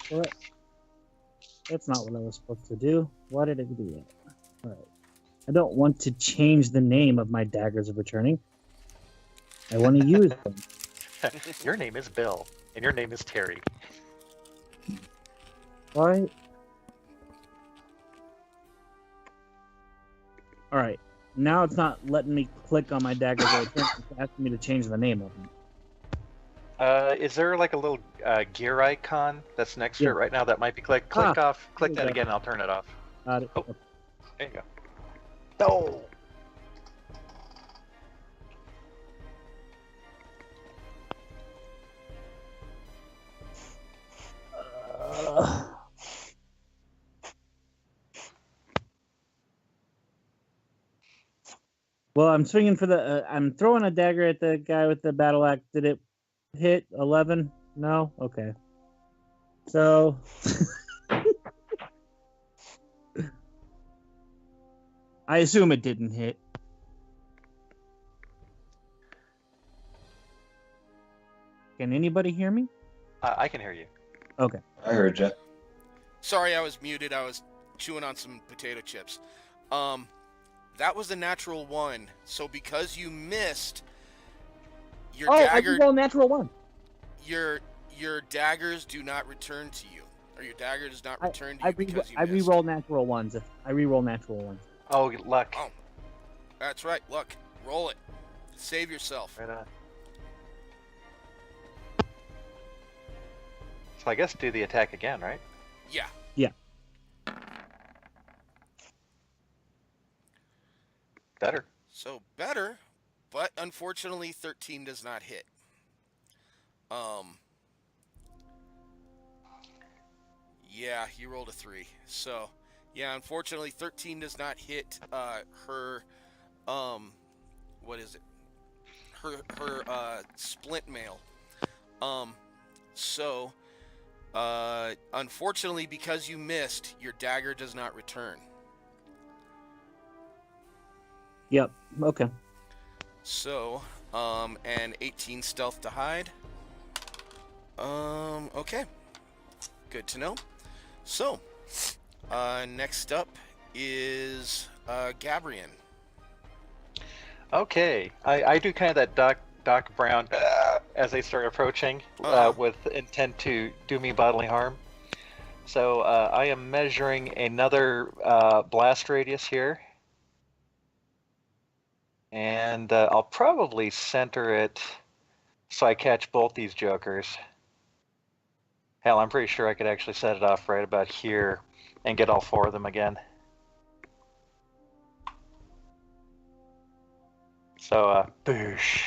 What? That's not what I was supposed to do. Why did I do that? All right. I don't want to change the name of my daggers of returning. I want to use them. Your name is Bill, and your name is Terry. All right. All right. Now it's not letting me click on my daggers of returning. It's asking me to change the name of them. Is there like a little gear icon that's next to Yeah. it right now that might be click off? Click there that you go. again. I'll turn it off. Got it. Oh. There you go. No. Well, I'm swinging for the. I'm throwing a dagger at the guy with the battle axe. Did it hit 11? No. Okay. So. I assume it didn't hit. Can anybody hear me? I can hear you. Okay. I heard you. Sorry, I was muted. I was chewing on some potato chips. That was a natural 1. So because you missed, your dagger, I roll natural 1. your daggers do not return to you, or your dagger does not return to I you because you I missed. re-roll natural ones. I re-roll natural ones. Oh, luck. Oh, that's right. Look, roll it. Save yourself. Right on. So I guess do the attack again, right? Yeah. Yeah. Better. So better, but unfortunately 13 does not hit. Yeah, you rolled a 3. So, yeah, unfortunately 13 does not hit her what is it? Her splint mail. So unfortunately because you missed, your dagger does not return. Yep. Okay. So, and 18 stealth to hide. Okay. Good to know. So, next up is Gabrian. Okay. I do kind of that Doc Brown as they start approaching with intent to do me bodily harm. So I am measuring another blast radius here. And I'll probably center it so I catch both these jokers. Hell, I'm pretty sure I could actually set it off right about here and get all 4 of them again. So, boosh.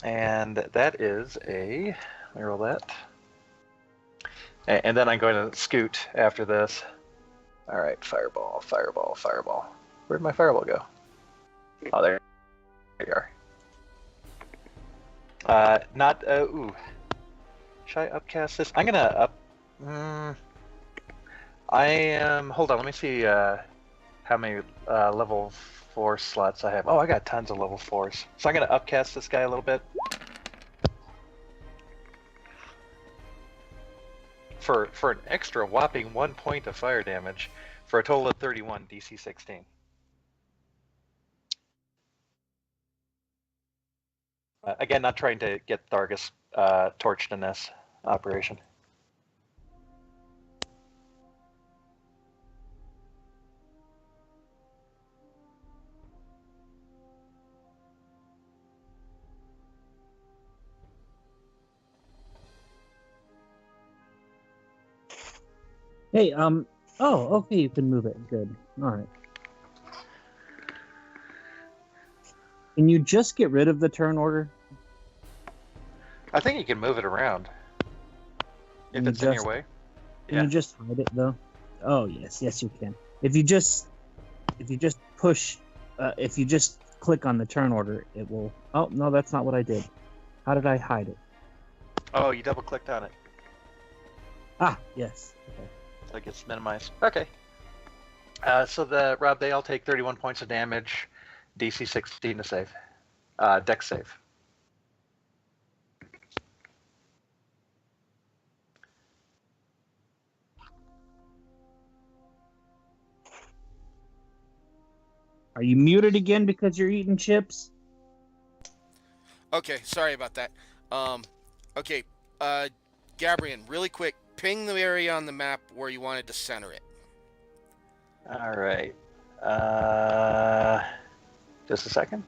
And that is a. Let me roll that. And then I'm going to scoot after this. All right, fireball, fireball, fireball. Where'd my fireball go? Oh, there you are. Ooh. Should I upcast this? I'm gonna up. I am. Hold on. Let me see how many level 4 slots I have. Oh, I got tons of level 4s. So I'm gonna upcast this guy a little bit. For an extra whopping 1 point of fire damage, for a total of 31 DC 16. Again, not trying to get Thargus torched in this operation. Hey, oh, okay, you can move it. Good. All right. Can you just get rid of the turn order? I think you can move it around if it's in your way. Can you just hide it though? Oh yes, yes you can. If you just push, if you just click on the turn order, it will. Oh no, that's not what I did. How did I hide it? Oh, you double clicked on it. Ah, yes. Okay. So it gets minimized. Okay. So Rob, they all take 31 points of damage, DC 16 to save, Dex save. Are you muted again because you're eating chips? Okay, sorry about that. Okay, Gabrian, really quick, ping the area on the map where you wanted to center it. All right. Just a second.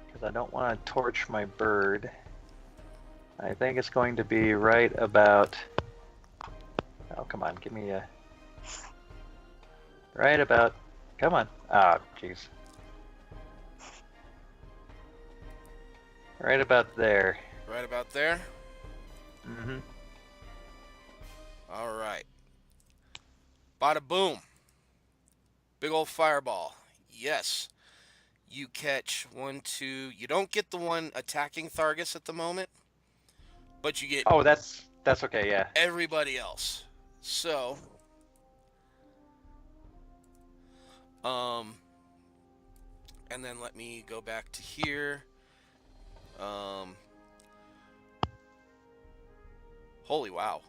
Because I don't want to torch my bird. I think it's going to be right about... Oh, come on, give me a... Right about... Come on. Ah, jeez. Right about there. Right about there? Mm-hmm. All right. Bada boom. Big old fireball. Yes. You catch 1, 2... You don't get the one attacking Thargus at the moment, but you get... Oh, that's okay, yeah. Everybody else. So... And then let me go back to here. Holy wow.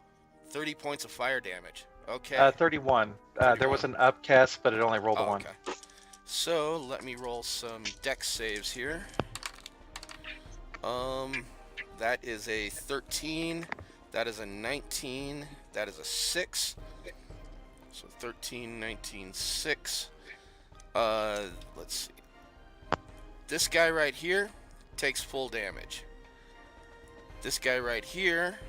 30 points of fire damage. Okay. 31. There was an upcast, but it only rolled a 1. Okay. So, let me roll some dex saves here. That is a 13. That is a 19. That is a 6. So 13, 19, 6. Let's see. This guy right here takes full damage. This guy right here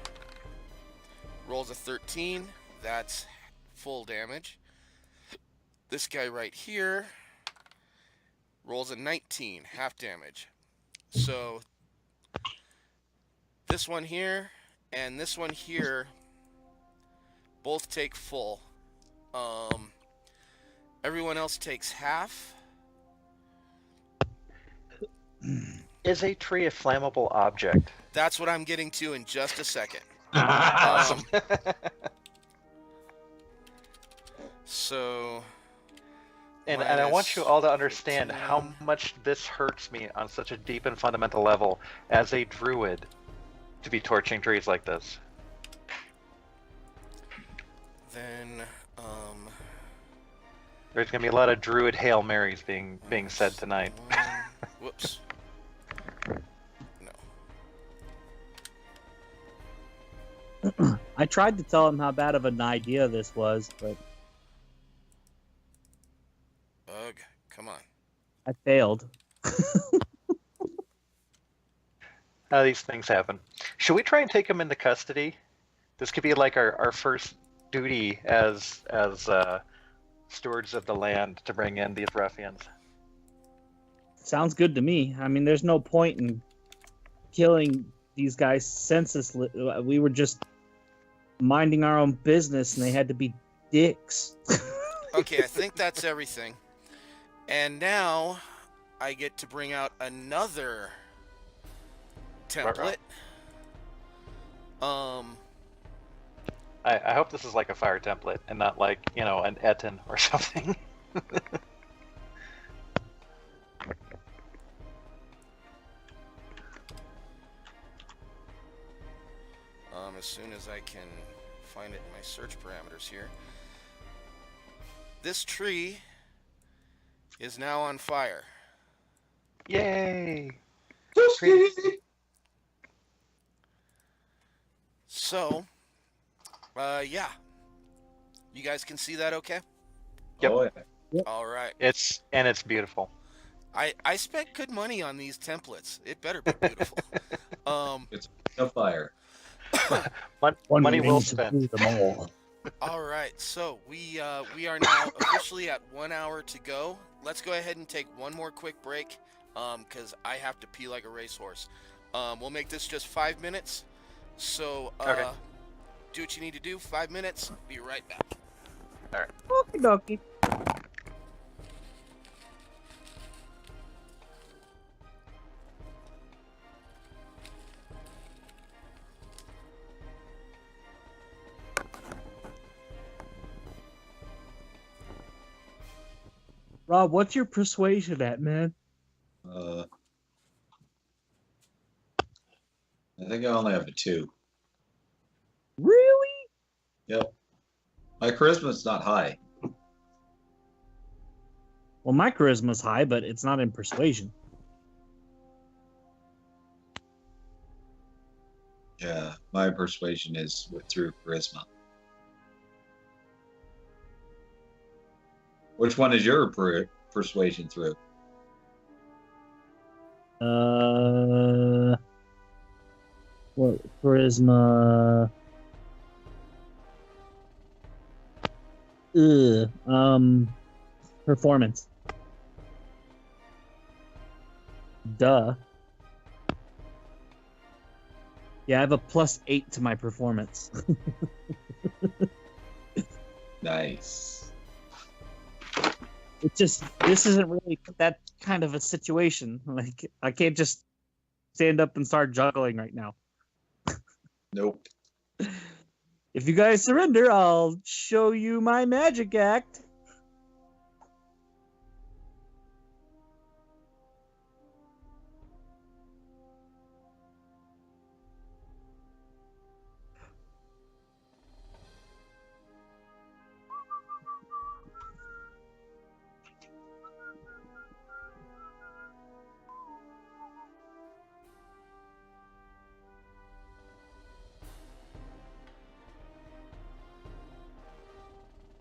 rolls a 13. That's full damage. This guy right here rolls a 19, half damage. So this one here and this one here both take full. Everyone else takes half. Is a tree a flammable object? That's what I'm getting to in just a second. Awesome. So... And I want you all to understand how much this hurts me on such a deep and fundamental level as a druid to be torching trees like this. Then, There's going to be a lot of druid Hail Marys being said tonight. Whoops. No. I tried to tell him how bad of an idea this was, but Ugh, come on. I failed. How these things happen. Should we try and take him into custody? This could be like our first duty as stewards of the land to bring in these ruffians. Sounds good to me. I mean, there's no point in killing these guys senselessly. We were just minding our own business, and they had to be dicks. Okay, I think that's everything. And now I get to bring out another template. I hope this is like a fire template and not like, you know, an Etten or something. As soon as I can find it in my search parameters here. This tree is now on fire. Yay! So, yeah. You guys can see that okay? Yep. Oh, yeah. All right. It's beautiful. I spent good money on these templates. It better be beautiful. It's a fire. Money well spent. All right, so we are now officially at 1 hour to go. Let's go ahead and take one more quick break, because I have to pee like a racehorse. We'll make this just 5 minutes. So Okay. do what you need to do. 5 minutes. Be right back. All right. Okie dokie. Rob, what's your persuasion at, man? I think I only have a 2. Really? Yep. My charisma's not high. Well, my charisma's high, but it's not in persuasion. Yeah, my persuasion is through charisma. Which one is your persuasion through? What charisma? Performance. Duh. Yeah, I have a +8 to my performance. Nice. It's just, this isn't really that kind of a situation. Like, I can't just stand up and start juggling right now. Nope. If you guys surrender, I'll show you my magic act.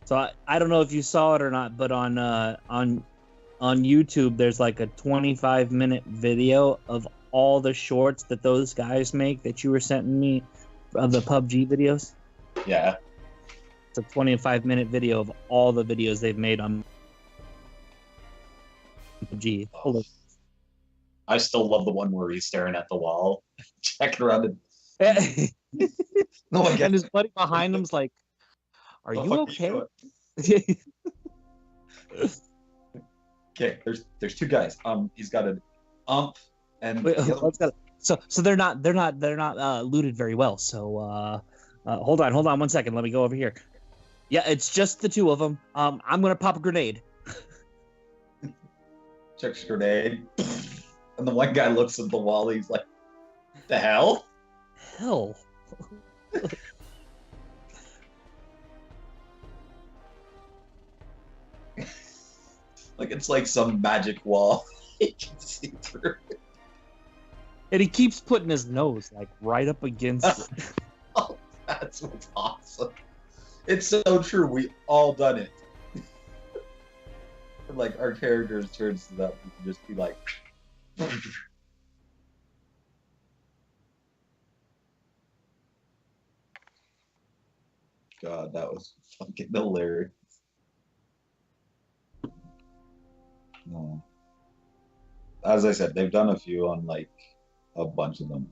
So I don't know if you saw it or not, but on YouTube there's like a 25-minute video of all the shorts that those guys make that you were sending me of the PUBG videos. Yeah. It's a 25-minute video of all the videos they've made on PUBG. Hold on. I still love the one where he's staring at the wall, checking around. And... no, I And his buddy behind him's like, "Are you okay?" Okay, there's two guys. He's got an and Wait, the other so they're not looted very well. So hold on 1 second. Let me go over here. Yeah, it's just the two of them. I'm gonna pop a grenade. checks grenade, and the one guy looks at the wall. He's like, "The hell." Hell. Like it's like some magic wall. You can see through it. And he keeps putting his nose like right up against it. Oh, that's what's awesome. It's so true. We all done it. Like our characters turns to that, we can just be like. God, that was fucking hilarious. No. As I said, they've done a few on like a bunch of them.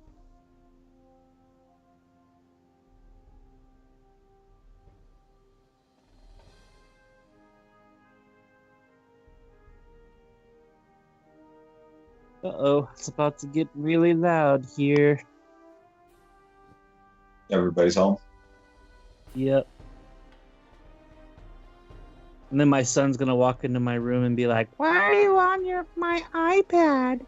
Uh-oh, it's about to get really loud here. Everybody's home. Yep. And then my son's gonna walk into my room and be like, "Why are you on my iPad?"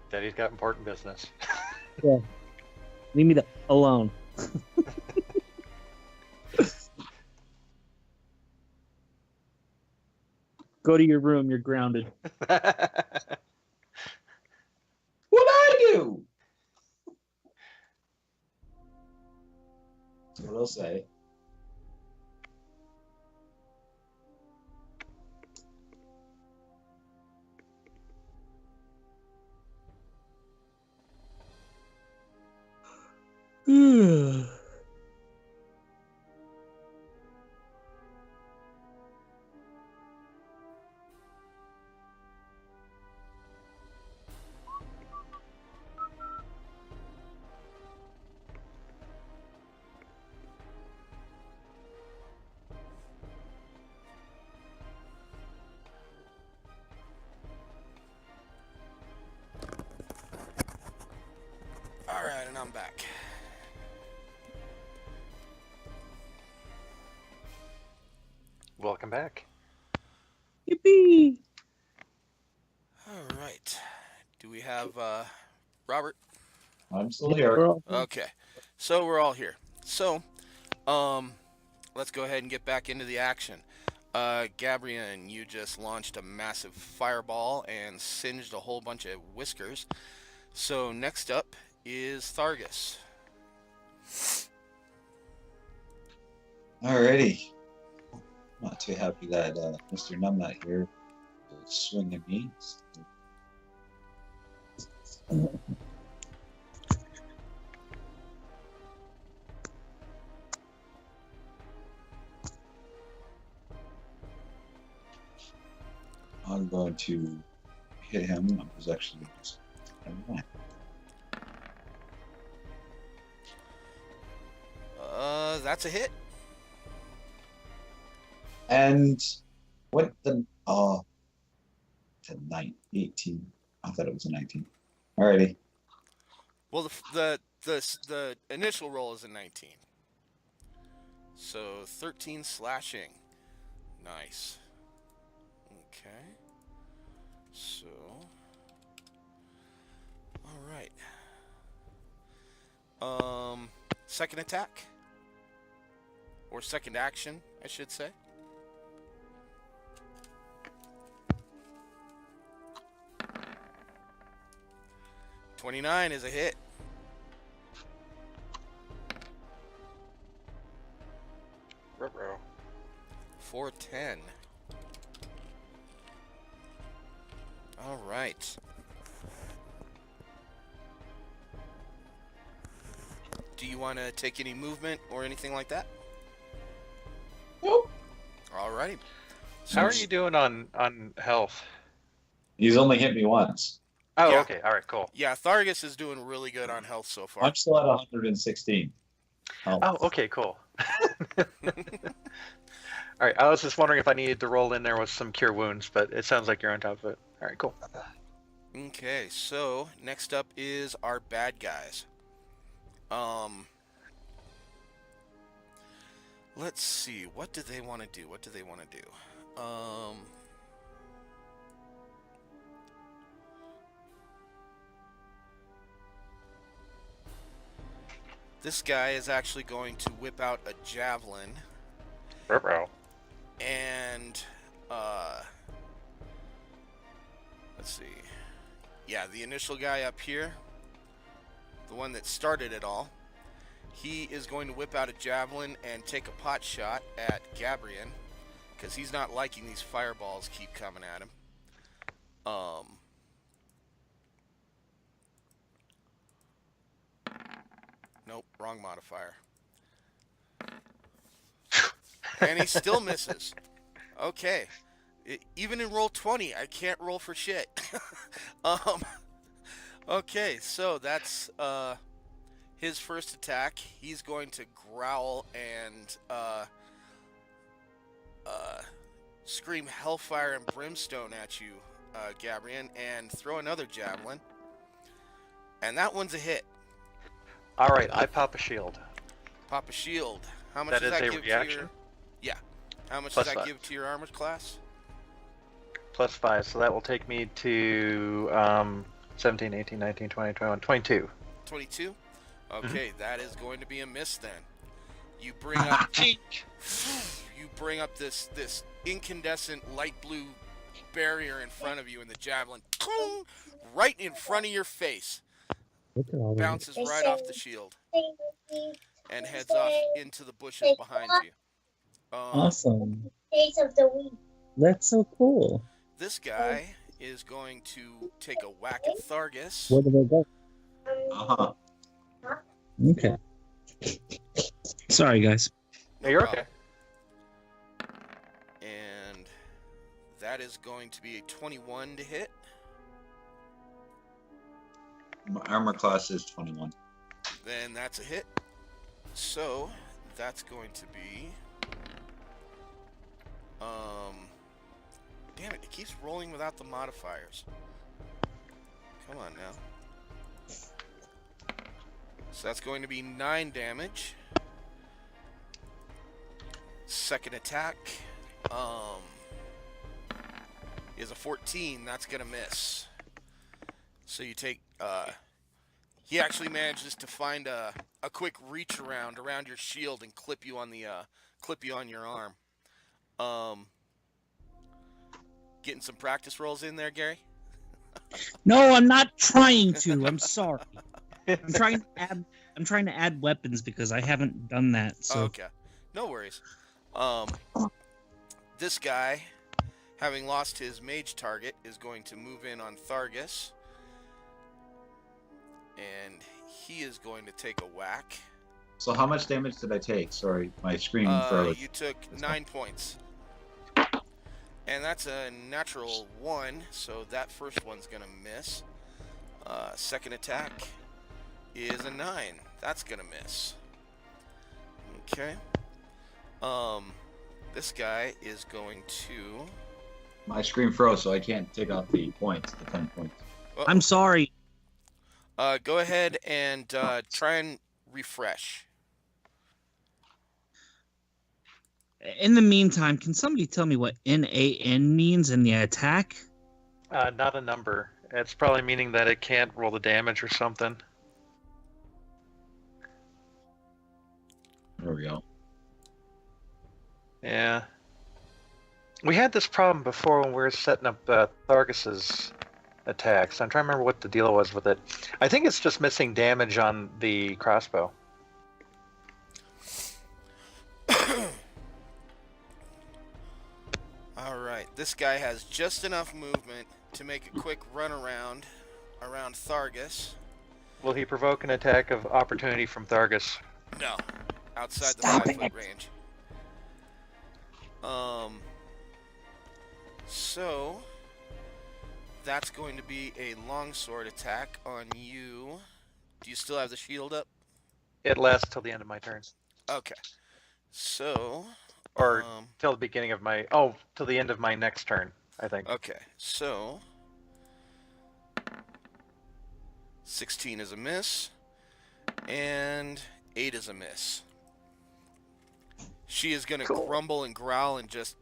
Daddy's got important business. Yeah. Leave me alone. Go to your room. You're grounded. What'd I do? That's what I'll say. All right, and I'm back. Welcome back. Yippee! All right. Do we have Robert? I'm still here. Okay. So we're all here. So, let's go ahead and get back into the action. Gabrian, you just launched a massive fireball and singed a whole bunch of whiskers. So next up is Thargus. Alrighty. Not too happy that Mr. Numbnut here is swinging me. I'm going to hit him. I was actually just. Never mind. That's a hit. And what the to 18. I thought it was a 19. Alrighty. Well, the initial roll is a 19. So 13 slashing. Nice. Okay. So, all right. Second attack, or second action, I should say. $29 is a hit. Ruh-roh. 410. All right. Do you want to take any movement or anything like that? Nope. All righty. How are you doing on health? He's only hit me once. Oh, Yeah. okay. All right, cool. Yeah, Thargus is doing really good on health so far. I'm still at 116. Oh, okay, cool. All right, I was just wondering if I needed to roll in there with some cure wounds, but it sounds like you're on top of it. All right, cool. Okay, so next up is our bad guys. Let's see. What do they want to do? This guy is actually going to whip out a javelin Ruh-roh. and let's see. Yeah, the initial guy up here, the one that started it all, he is going to whip out a javelin and take a pot shot at Gabrian because he's not liking these fireballs keep coming at him. Nope, wrong modifier. And he still misses. Okay. Even in roll 20, I can't roll for shit. Okay, so that's his first attack. He's going to growl and scream hellfire and brimstone at you, Gabrian, and throw another javelin. And that one's a hit. All right, I pop a shield. Pop a shield. How much That does is that a give reaction? to your... Yeah. How much Plus does that 5. give to your armor class? Plus 5, so that will take me to 17, 18, 19, 20, 21, 22. 22? Okay, that is going to be a miss then. You bring up this incandescent light blue barrier in front of you, and the javelin right in front of your face. Bounces right off the shield and heads off into the bushes behind you. Awesome. That's so cool. This guy is going to take a whack at Thargus. Where do they go? Uh-huh. Okay. Sorry, guys. No, you're okay. And that is going to be a 21 to hit. My armor class is 21. Then that's a hit. So that's going to be damn it, it keeps rolling without the modifiers. Come on now. So that's going to be 9 damage. Second attack is a 14. That's gonna miss. So you take he actually manages to find a quick reach around your shield and clip you on your arm. Getting some practice rolls in there, Gary? No, I'm not trying to. I'm sorry. I'm trying to add weapons because I haven't done that. So Okay. No worries. This guy, having lost his mage target, is going to move in on Thargus. And he is going to take a whack. So how much damage did I take? Sorry, my screen froze. You took 9 points. And that's a natural 1, so that first one's going to miss. Second attack is a 9. That's going to miss. Okay. This guy is going to... My screen froze, so I can't take out the points, the 10 points. I'm sorry. Go ahead and try and refresh. In the meantime, can somebody tell me what NAN means in the attack? Not a number. It's probably meaning that it can't roll the damage or something. There we go. Yeah. We had this problem before when we were setting up Thargus's attacks. I'm trying to remember what the deal was with it. I think it's just missing damage on the crossbow. Alright, this guy has just enough movement to make a quick run around Thargus. Will he provoke an attack of opportunity from Thargus? No, outside the Stop 5-foot it. range. So that's going to be a longsword attack on you. Do you still have the shield up? It lasts till the end of my turn. Okay. So Or till the beginning of my... Oh, till the end of my next turn, I think. okay. So 16 is a miss and 8 is a miss. She is going to grumble and growl and just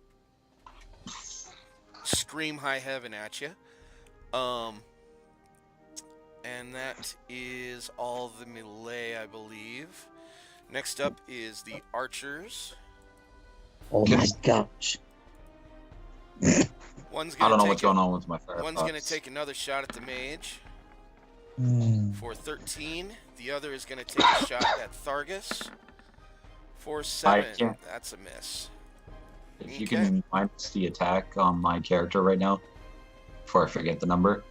scream high heaven at you. And that is all the melee, I believe. Next up is the archers. Oh my gosh. One's I gonna don't know take what's going on with my Firefox. One's going to take another shot at the mage for 13. The other is going to take a shot at Thargus for 7. can't- That's a miss. If you Okay. can minus the attack on my character right now, before I forget the number.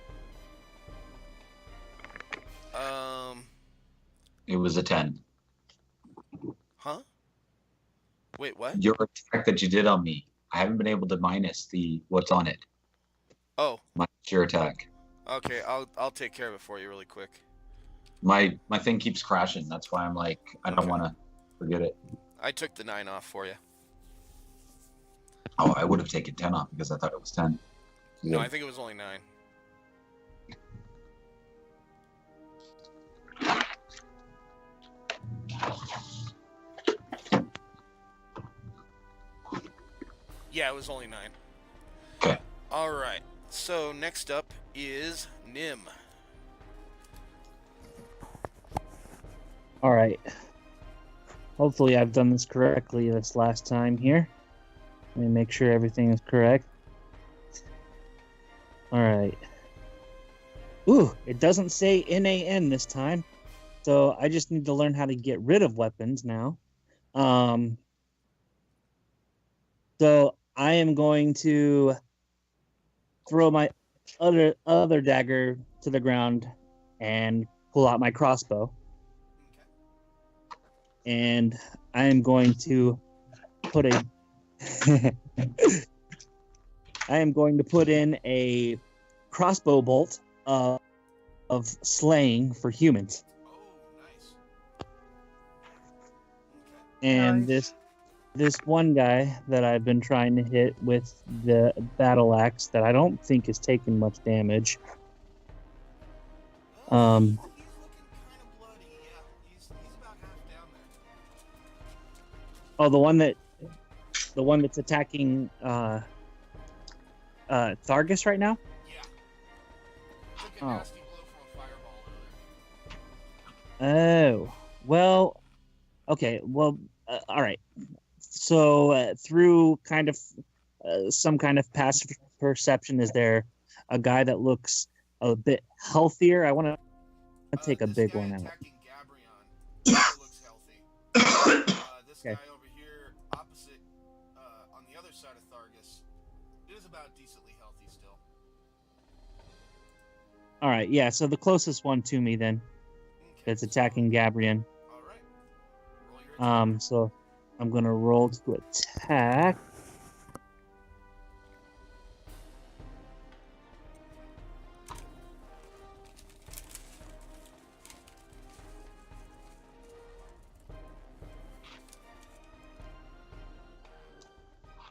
It was a 10. Huh? Wait, what? Your attack that you did on me, I haven't been able to minus the what's on it. Oh, Minus your attack. okay. I'll take care of it for you really quick. My thing keeps crashing. That's why I'm like, I don't Okay. want to forget it. I took the 9 off for you. Oh, I would have taken 10 off because I thought it was 10. No, I think it was only 9. Yeah, it was only 9. Okay. All right. So next up is Nim. All right. Hopefully I've done this correctly this last time here. Let me make sure everything is correct. All right. Ooh, it doesn't say NAN this time. So I just need to learn how to get rid of weapons now. So I am going to throw my other dagger to the ground and pull out my crossbow. And I am going to put a I am going to put in a crossbow bolt of slaying for humans. Oh, nice. And this one guy that I've been trying to hit with the battle axe that I don't think has taken much damage. He's looking kind of bloody. Yeah, he's about half down there. Oh, the one that's attacking Thargus right now? Yeah. Took a Oh. nasty blow from a fireball earlier. Oh. Well, okay. Well, all right. So through kind of some kind of passive perception, is there a guy that looks a bit healthier? I want to take a This big guy one out. attacking Gabrion also looks healthy. This Okay. guy over here, opposite, on the other side of Thargus, is about decently healthy still. All right. Yeah. So the closest one to me then Okay. that's attacking Gabrion. All right. Roll your attack. So I'm gonna roll to attack.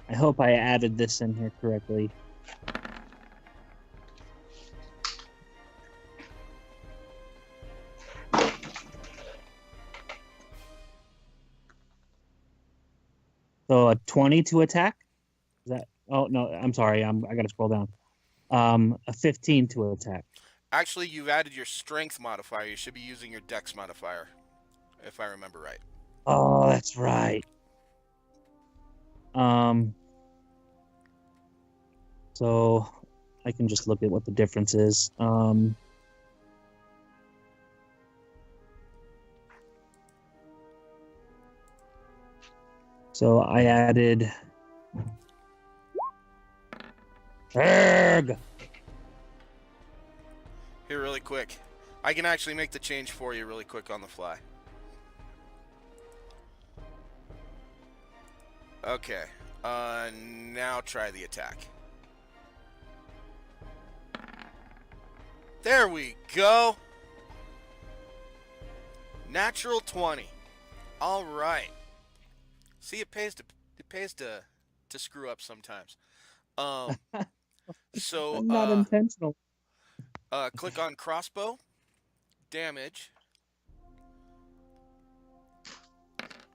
I hope I added this in here correctly. So a 20 to attack? Is that? Oh no, I'm sorry. I gotta scroll down. A 15 to attack. Actually, you've added your strength modifier. You should be using your dex modifier, if I remember right. Oh, that's right. So I can just look at what the difference is. So I added. Erg! Here, really quick. I can actually make the change for you really quick on the fly. Okay. Now try the attack. There we go. Natural 20. All right. See, it pays to screw up sometimes. So Not intentional. click on crossbow, damage.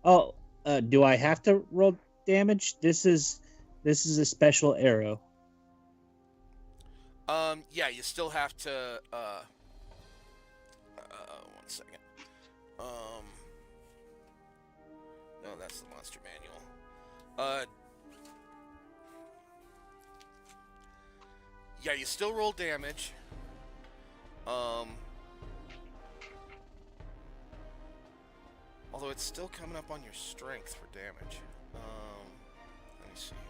Oh, do I have to roll damage? This is a special arrow. Yeah, you still have to. 1 second. No, that's the monster manual. Yeah, you still roll damage. Although it's still coming up on your strength for damage. Let me see here.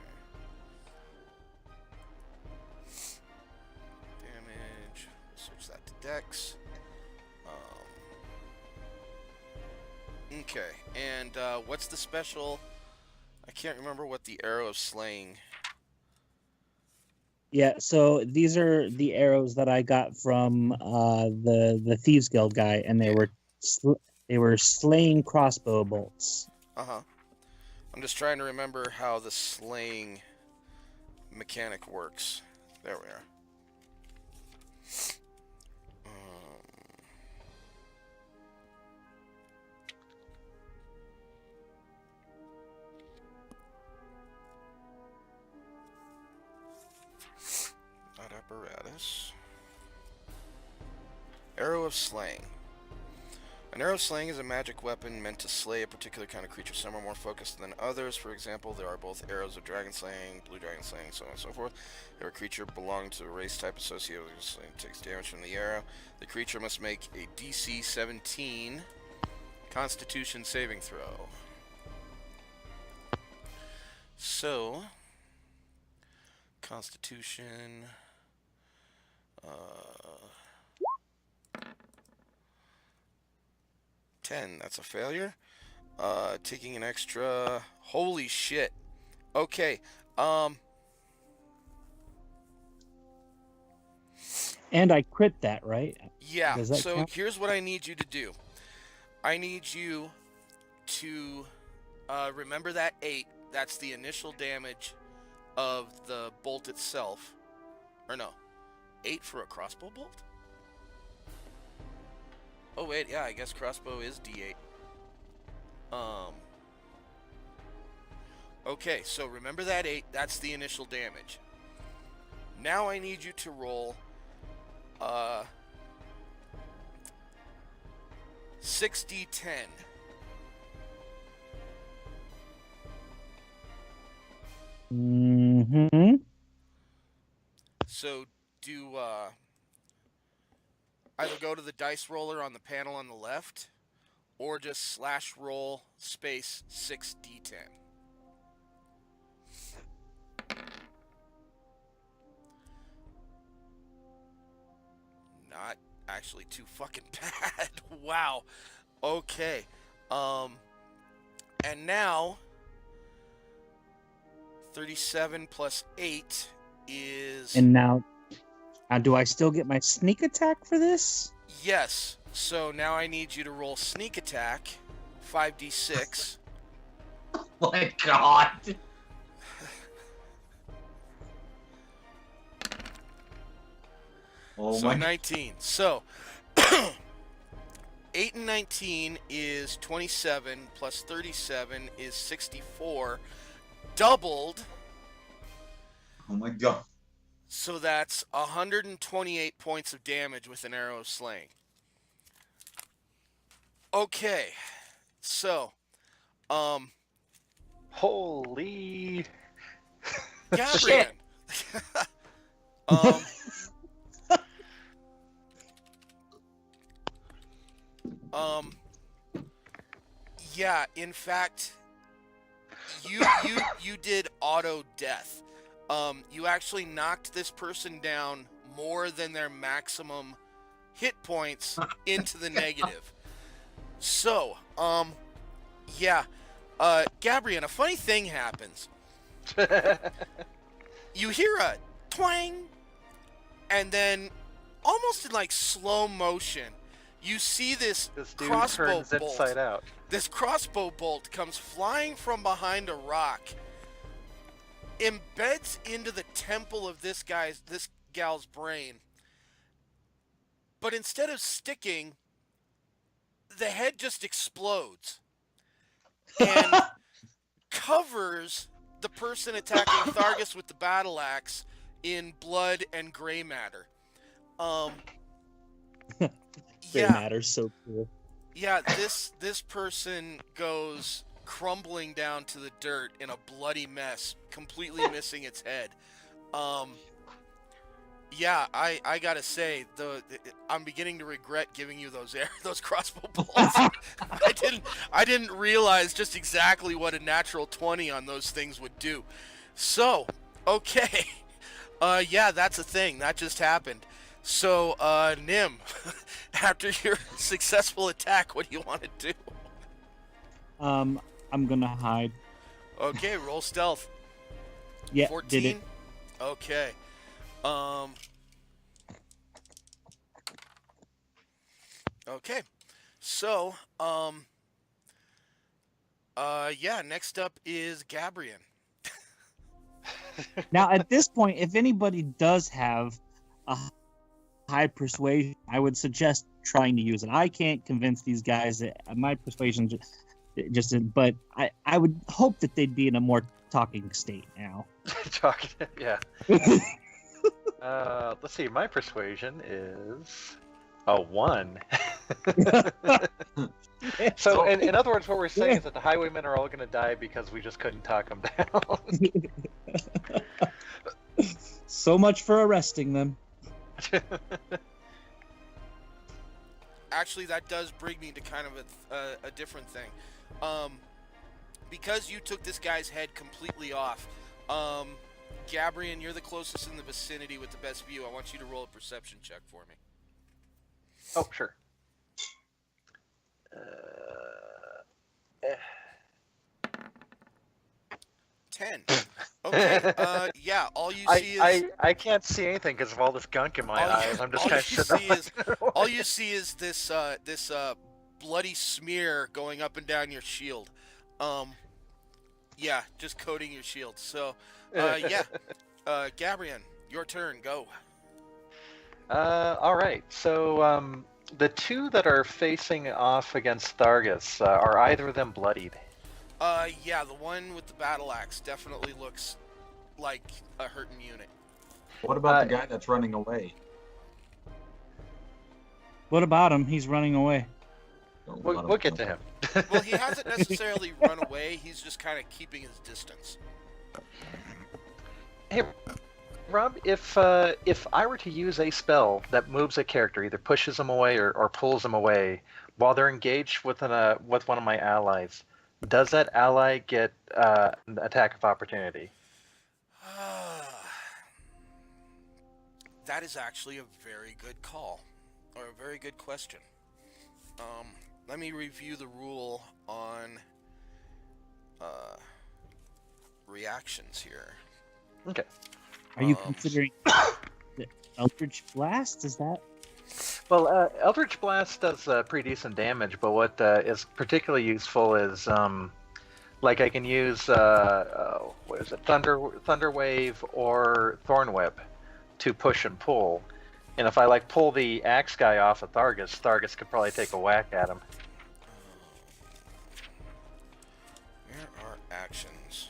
Damage. Switch that to dex. Okay, and what's the special? I can't remember what the arrow of slaying. Yeah, so these are the arrows that I got from the Thieves Guild guy, and they were slaying crossbow bolts. I'm just trying to remember how the slaying mechanic works. There we are. Not apparatus. Arrow of slaying. An arrow of slaying is a magic weapon meant to slay a particular kind of creature. Some are more focused than others. For example, there are both arrows of dragon slaying, blue dragon slaying, so on and so forth. Every creature belonging to a race type associated with slaying takes damage from the arrow. The creature must make a DC 17 Constitution saving throw. So, Constitution... 10, that's a failure. Taking an extra... Holy shit. Okay, And I crit that, right? yeah, Does that so count? here's what I need you to do. I need you to remember that 8. That's the initial damage of the bolt itself. Or no, 8 for a crossbow bolt? Oh wait, yeah, I guess crossbow is D8. Okay, so remember that 8, that's the initial damage. Now I need you to roll 6d10. Mm-hmm. So do either go to the dice roller on the panel on the left, or just slash roll space 6d10. Not actually too fucking bad. Wow. Okay. And now 37 plus 8 is... And now, do I still get my sneak attack for this? Yes. So now I need you to roll sneak attack, 5d6. Oh my god. Oh So my 19. So 8 and 19 is 27, plus 37 is 64, doubled. Oh my god. So that's 128 points of damage with an arrow of slaying. Okay. So, Holy. Gabriel. Yeah, in fact, you did auto death. You actually knocked this person down more than their maximum hit points into the negative. So, yeah, Gabriel, a funny thing happens. You hear a twang, and then almost in like slow motion, you see this Dude crossbow turns bolt. inside out. This crossbow bolt comes flying from behind a rock, embeds into the temple of this gal's brain. But instead of sticking, the head just explodes and covers the person attacking Thargus with the battle axe in blood and gray matter. Gray matter's so cool. Yeah, this person goes crumbling down to the dirt in a bloody mess, completely missing its head. Yeah, I gotta say, I'm beginning to regret giving you those crossbow bolts. I didn't realize just exactly what a natural 20 on those things would do. So, okay, yeah, that's a thing that just happened. So, Nim, after your successful attack, what do you want to do? I'm gonna hide. Okay, roll stealth. Yeah, 14. did it. Okay. Okay. So, yeah, next up is Gabrian. Now, at this point, if anybody does have a high persuasion, I would suggest trying to use it. I can't convince these guys that my persuasion just but I would hope that they'd be in a more talking state now. Talking, yeah. Let's see. My persuasion is a 1. So, in other words, what we're saying is that the highwaymen are all going to die because we just couldn't talk them down. So much for arresting them. Actually, that does bring me to kind of a different thing. Because you took this guy's head completely off, Gabrian, you're the closest in the vicinity with the best view. I want you to roll a perception check for me. Oh, sure. 10. Okay. Yeah. All you see is I can't see anything because of all this gunk in my eyes. I'm just kind of sitting. all you see is this bloody smear going up and down your shield. Yeah, just coating your shield. So, yeah. Gabrian, your turn. Go. All right. So, the two that are facing off against Thargus, are either of them bloodied? Yeah, the one with the battle axe definitely looks like a hurting unit. What about the guy that's running away? What about him? He's running away. We'll get to him. Well, he hasn't necessarily run away. He's just kind of keeping his distance. Hey, Rob, if I were to use a spell that moves a character, either pushes them away or pulls them away, while they're engaged with one of my allies, does that ally get an attack of opportunity? That is actually a very good call, or a very good question. Let me review the rule on reactions here. Okay. Are you considering the Eldritch Blast? Is that? Well, Eldritch Blast does pretty decent damage, but what is particularly useful is, like I can use, what is it, Thunder Wave or Thorn Whip to push and pull. And if I pull the axe guy off of Thargus could probably take a whack at him. Where are actions?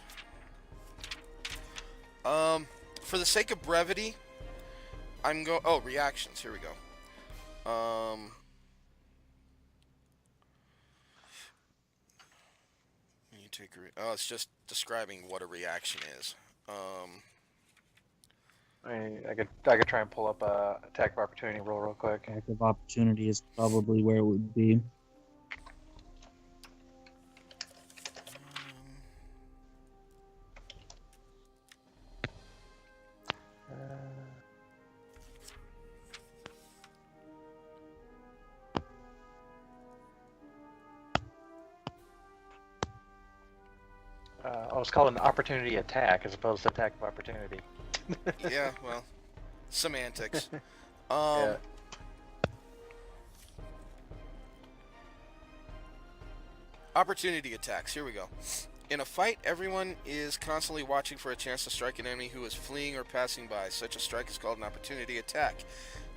For the sake of brevity, I'm going. Oh, reactions. Here we go. You take oh, it's just describing what a reaction is. I could try and pull up a attack of opportunity roll real quick. Attack of opportunity is probably where it would be. It's called an opportunity attack as opposed to attack of opportunity. Yeah, well, semantics. Yeah. Opportunity attacks. Here we go. In a fight, everyone is constantly watching for a chance to strike an enemy who is fleeing or passing by. Such a strike is called an opportunity attack.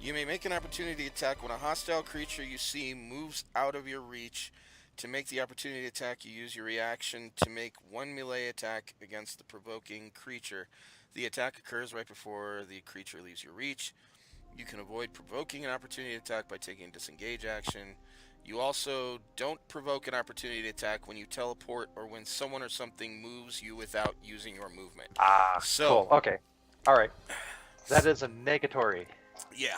You may make an opportunity attack when a hostile creature you see moves out of your reach. To make the opportunity attack, you use your reaction to make one melee attack against the provoking creature. The attack occurs right before the creature leaves your reach. You can avoid provoking an opportunity attack by taking a disengage action. You also don't provoke an opportunity attack when you teleport or when someone or something moves you without using your movement. Cool. Okay. All right. That is a negatory. Yeah.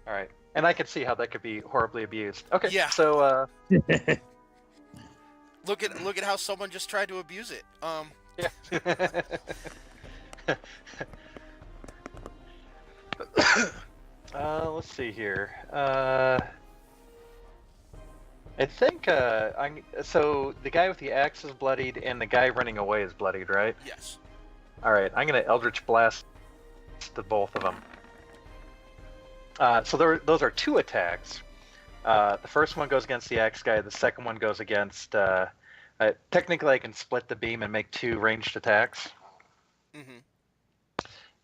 All right. And I could see how that could be horribly abused. Okay. Yeah. So, Look at how someone just tried to abuse it. Yeah. Let's see here. I think so the guy with the axe is bloodied and the guy running away is bloodied, right? Yes. All right, I'm gonna Eldritch Blast to both of them. So those are 2 attacks. The first one goes against the axe guy. The second one goes against. Technically, I can split the beam and make 2 ranged attacks. Mm-hmm.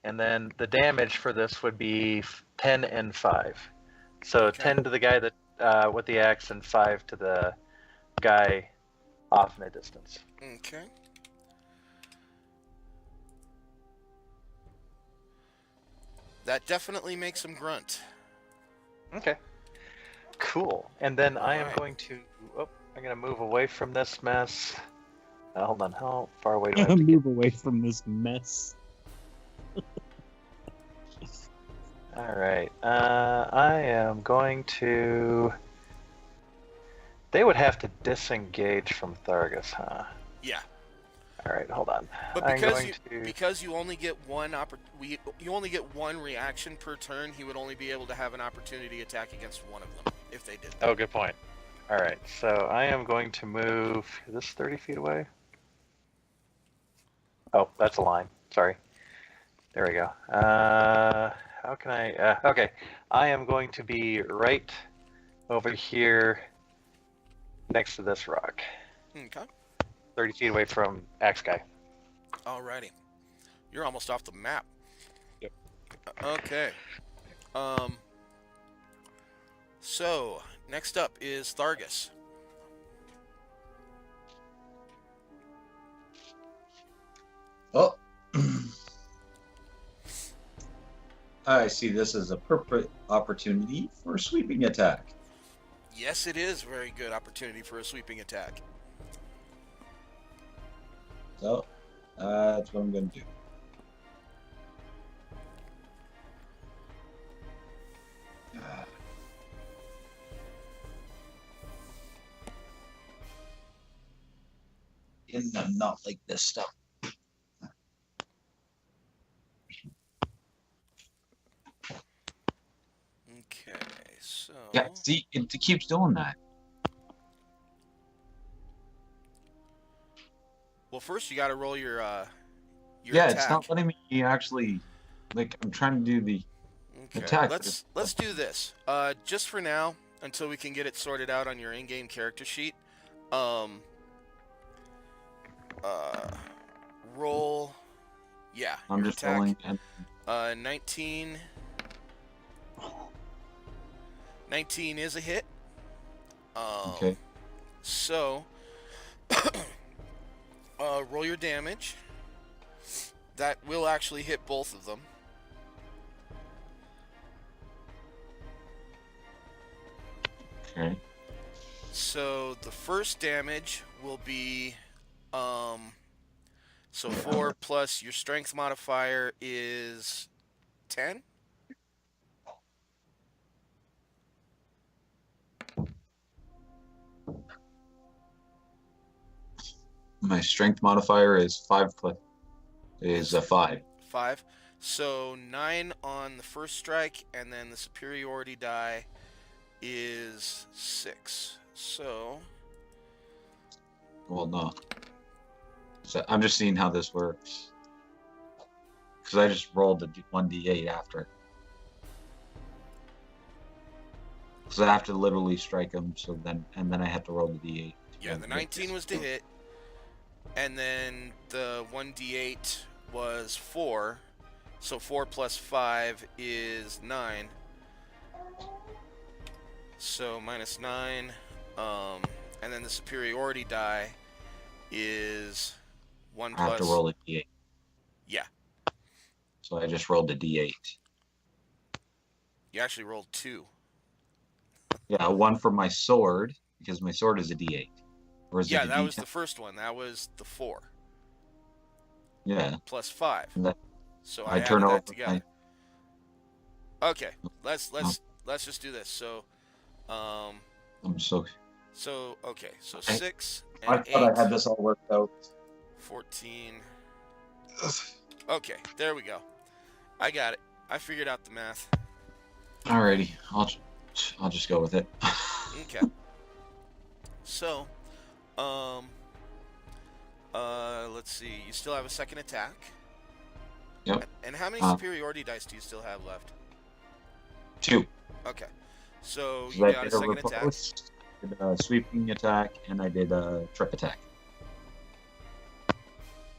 And then the damage for this would be 10 and 5. So Okay. 10 to the guy that with the axe and 5 to the guy off in a distance. Okay. That definitely makes him grunt. Okay. Cool. And then I am Alright. going to. Oh, I'm going to move away from this mess. Hold on. How far away do I have to get? Move away from this mess. All right. I am going to. They would have to disengage from Thargus, huh? Yeah. All right. Hold on. But I'm because going you to. because you only get you only get 1 reaction per turn, he would only be able to have an opportunity attack against one of them if they did that. Oh, good point. All right. So I am going to move. Is this 30 feet away? Oh, that's a line. Sorry. There we go. How can I? Okay. I am going to be right over here next to this rock. Okay. 30 feet away from Axe Guy. Alrighty. You're almost off the map. Yep. Okay. So, next up is Thargus. Oh. I see this as a perfect opportunity for a sweeping attack. Yes, it is a very good opportunity for a sweeping attack. So, that's what I'm going to do. In them, not like this stuff. Okay, so... Yeah, see, it keeps doing that. Well, first you got to roll your Yeah, attack. it's not letting me actually. Like, I'm trying to do the Okay, attack. let's do this. Just for now, until we can get it sorted out on your in-game character sheet. Roll. Yeah, I'm your just attack. rolling. And 19. 19 is a hit. okay. So, roll your damage. That will actually hit both of them. Okay. So the first damage will be, so 4 plus your strength modifier is 10. My strength modifier is 5 is a 5. 5. So 9 on the first strike, and then the superiority die is 6. So Well, no. So I'm just seeing how this works. Because I just rolled the 1d8 after. Because I have to literally strike him, so then I have to roll the d8. yeah, the 19 was to hit, and then the 1d8 was 4. So 4 plus 5 is 9. So minus 9. And then the superiority die is 1 I have plus. to roll a d8. Yeah, So I just rolled the d8. you actually rolled 2. Yeah, 1 for my sword, because my sword is a d8. Or is Yeah, it a that was d10? the first one. That was the 4 Yeah. plus 5. And that, So I I turn added over that together. Okay, let's just do this. So, I'm so. okay, so I- 6 I and 8, thought I had this all worked out. 14. Okay, there we go. I got it. I figured out the math. Alrighty, I'll just go with it. Okay. So, let's see. You still have a second attack. Yep. And how many Uh, superiority dice do you still have left? 2. Okay. So So you I got a did a second attack. riposte, did a sweeping attack, and I did a trip attack.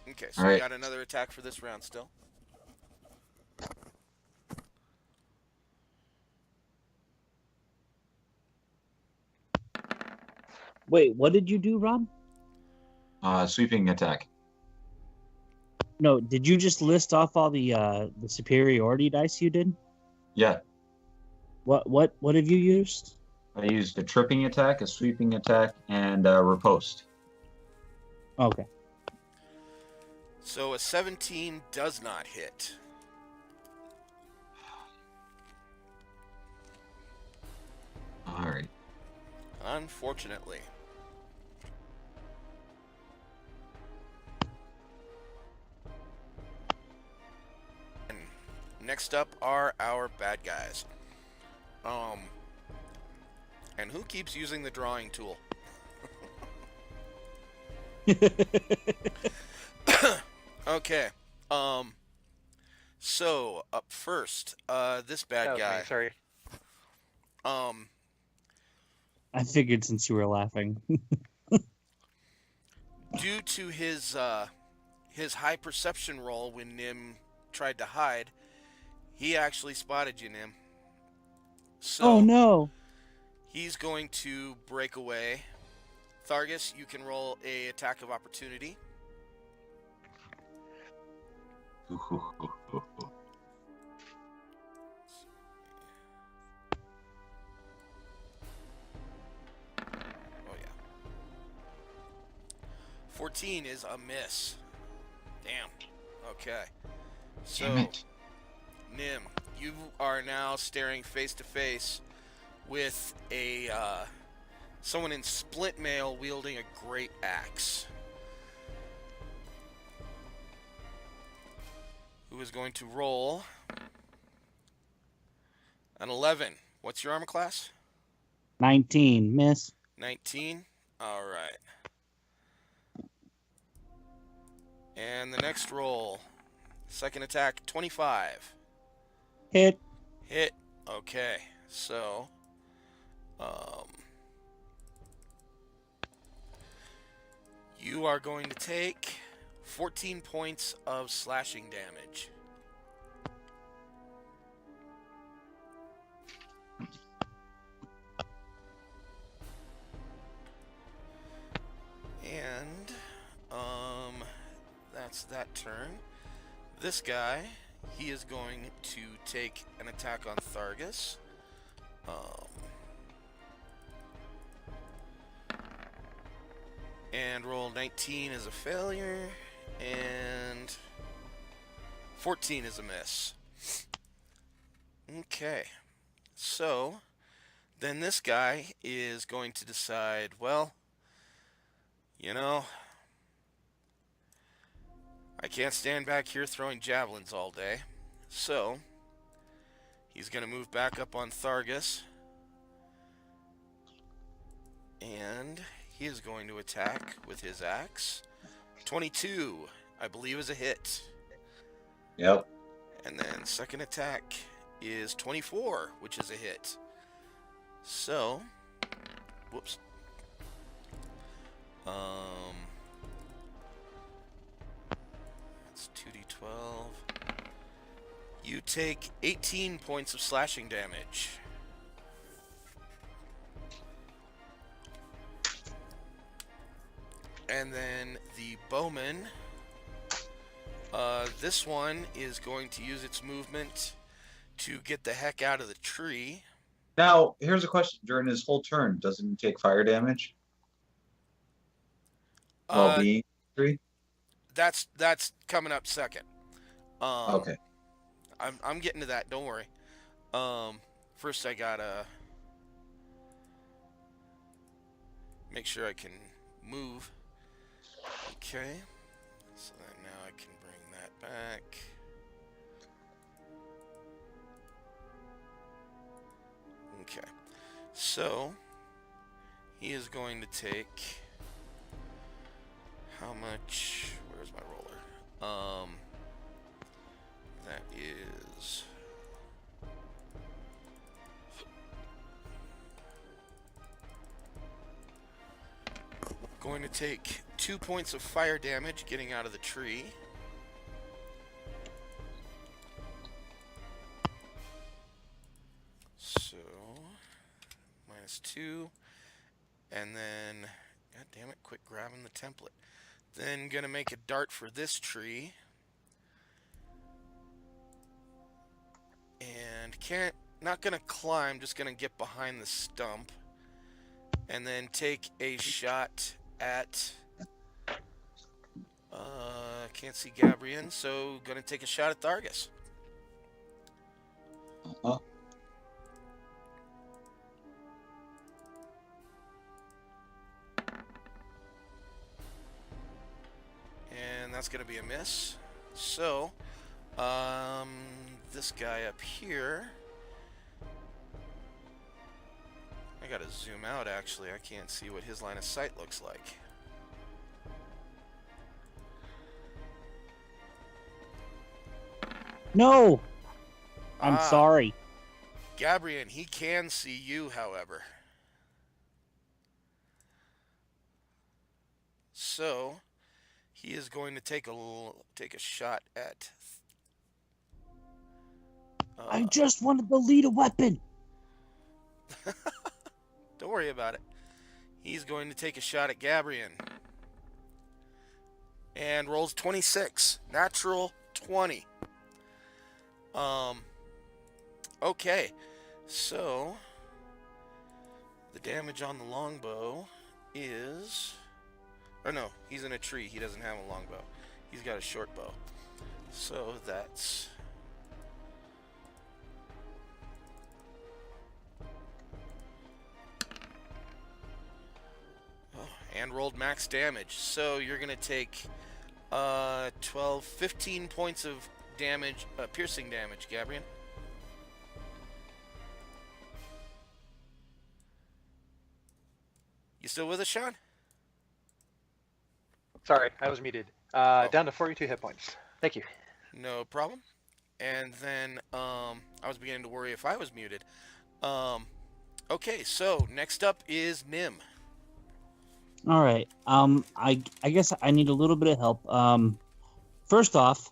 Okay, so All you right. got another attack for this round still. Wait, what did you do, Rob? Sweeping attack. No, did you just list off all the superiority dice you did? Yeah. What have you used? I used a tripping attack, a sweeping attack, and a riposte. Okay. So a 17 does not hit. All right. Unfortunately. And next up are our bad guys. And who keeps using the drawing tool? Okay. So up first, this That bad was guy. me, sorry. I figured since you were laughing. Due to his high perception roll when Nim tried to hide, he actually spotted you, Nim. So Oh no! he's going to break away. Thargus, you can roll a attack of opportunity. Oh yeah. 14 is a miss. Damn. Okay. So, Damn it. Nim, you are now staring face to face with a someone in split mail wielding a great axe, who is going to roll an 11. What's your armor class? 19, miss. 19. All right. And the next roll, second attack, 25. Hit. Hit. Okay. So, you are going to take 14 points of slashing damage. And, that's that turn. This guy, he is going to take an attack on Thargus. And roll 19 as a failure, and 14 is a miss. Okay, so then this guy is going to decide, well, you know, I can't stand back here throwing javelins all day. So he's going to move back up on Thargus, and he is going to attack with his axe. 22, I believe, is a hit. Yep. And then second attack is 24, which is a hit. So, whoops. It's 2d12. You take 18 points of slashing damage. And then the bowman, this one is going to use its movement to get the heck out of the tree. Now, here's a question. During his whole turn, doesn't he take fire damage while being tree? That's coming up second. Okay. I'm getting to that. Don't worry. First I gotta make sure I can move. Okay. So that now I can bring that back. Okay. So he is going to take how much? Where's my roller? That is going to take 2 points of fire damage getting out of the tree. So, -2. And then, god damn it, quit grabbing the template. Then gonna make a dart for this tree. And not gonna climb, just gonna get behind the stump. And then take a shot at, can't see Gabrian, so gonna take a shot at Thargus. Uh-huh. And that's gonna be a miss. So, this guy up here, I gotta zoom out actually, I can't see what his line of sight looks like. No! I'm sorry. Gabrian, he can see you, however. So, he is going to take a shot at. I just wanted to lead a weapon. Don't worry about it. He's going to take a shot at Gabrian. And rolls 26. Natural 20. Okay. So, the damage on the longbow is... Or no, he's in a tree. He doesn't have a longbow. He's got a short bow. So that's... Oh, and rolled max damage. So you're going to take 15 points of damage, piercing damage, Gabrian. You still with us, Sean? Sorry, I was muted. Down to 42 hit points. Thank you. No problem. And then I was beginning to worry if I was muted. Okay, so next up is Nim. All right. I guess I need a little bit of help. First off,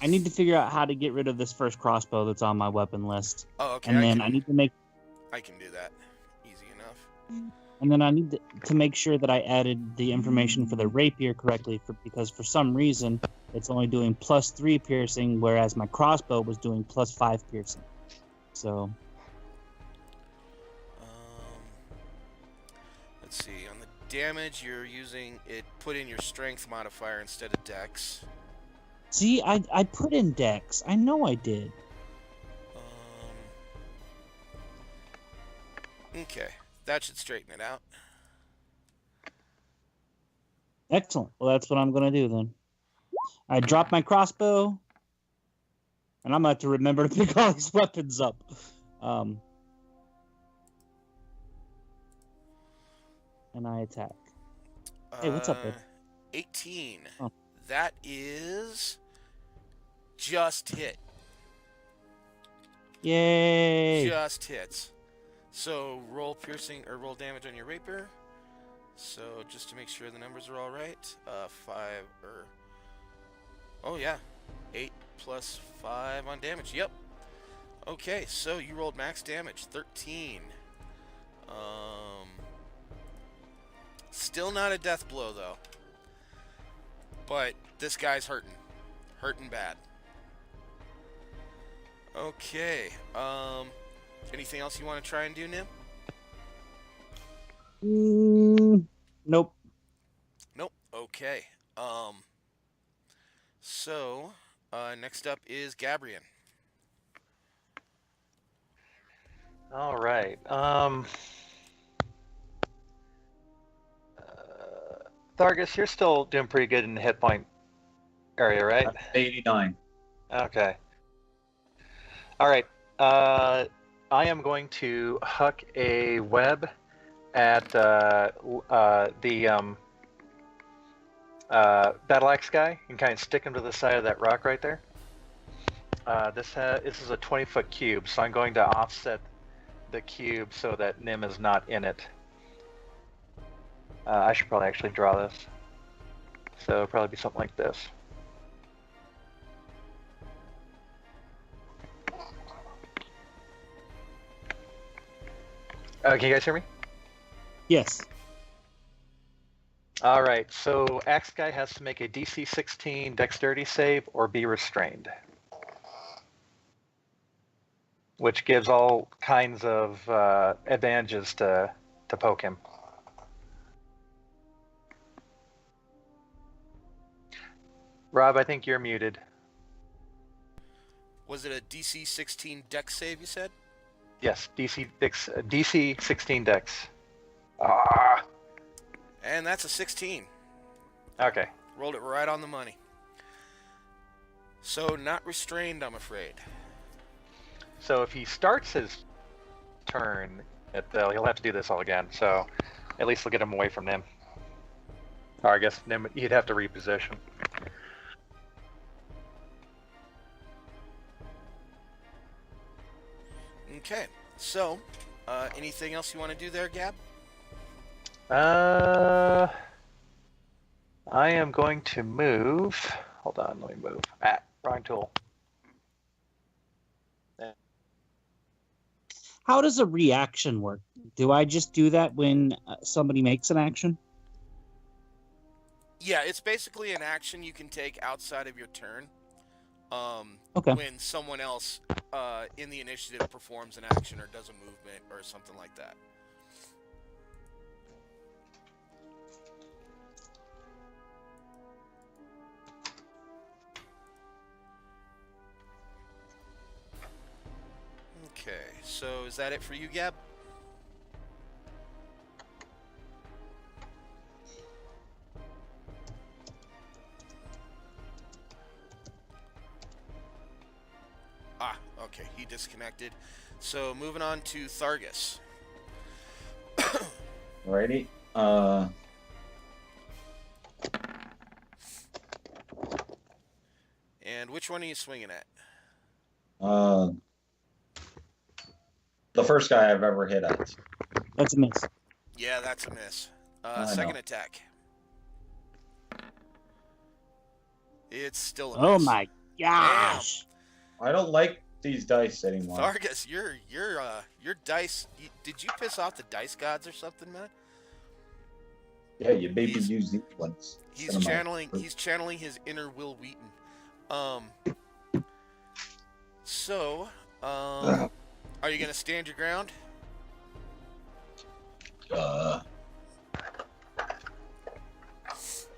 I need to figure out how to get rid of this first crossbow that's on my weapon list. Oh, okay. And then I need to make. I can do that. Easy enough. And then I need to make sure that I added the information for the rapier correctly, because for some reason it's only doing +3 piercing, whereas my crossbow was doing +5 piercing. So. Let's see. On the damage, you're using it. Put in your strength modifier instead of dex. See, I put in dex. I know I did. Okay. That should straighten it out. Excellent. Well, that's what I'm going to do then. I drop my crossbow, and I'm going to have to remember to pick all these weapons up. And I attack. Hey, what's up, bud? 18. Oh. That is just hit. Yay! Just hits. So roll piercing or roll damage on your rapier. So just to make sure the numbers are all right, 5 or oh yeah, 8 plus 5 on damage. Yep. Okay, so you rolled max damage, 13. Still not a death blow though. But this guy's hurting bad. Okay. Anything else you want to try and do, Nim? Nope. Nope. Okay. So, next up is Gabrian. All right. Thargus, you're still doing pretty good in the hit point area, right? 89. Okay. All right. I am going to huck a web at the battle axe guy and kind of stick him to the side of that rock right there. This is a 20-foot cube, so I'm going to offset the cube so that Nim is not in it. I should probably actually draw this. So it'll probably be something like this. Can you guys hear me? Yes. All right, so Axe Guy has to make a DC 16 Dexterity save or be restrained, which gives all kinds of advantages to poke him. Rob, I think you're muted. Was it a DC 16 Dex save, you said? Yes, DC 16 Dex. Ah. And that's a 16. Okay. Rolled it right on the money. So, not restrained, I'm afraid. So if he starts his turn, he'll have to do this all again. So at least we'll get him away from Nim. Or I guess Nim, he'd have to reposition. Okay, so, anything else you want to do there, Gab? I am going to move. Hold on, let me move. Wrong tool. How does a reaction work? Do I just do that when somebody makes an action? Yeah, it's basically an action you can take outside of your turn. Okay. When someone else in the initiative performs an action or does a movement or something like that. Okay, so is that it for you, Gab? Okay, he disconnected. So moving on to Thargus. Alrighty. And which one are you swinging at? The first guy I've ever hit at. That's a miss. Yeah, that's a miss. I Second know. attack. It's still a Oh miss. my gosh! I don't like these dice anymore. Thargus, your dice. Did you piss off the dice gods or something, man? Yeah, you maybe He's- use these ones. He's instead of my- channeling. He's channeling his inner Will Wheaton. So, are you gonna stand your ground?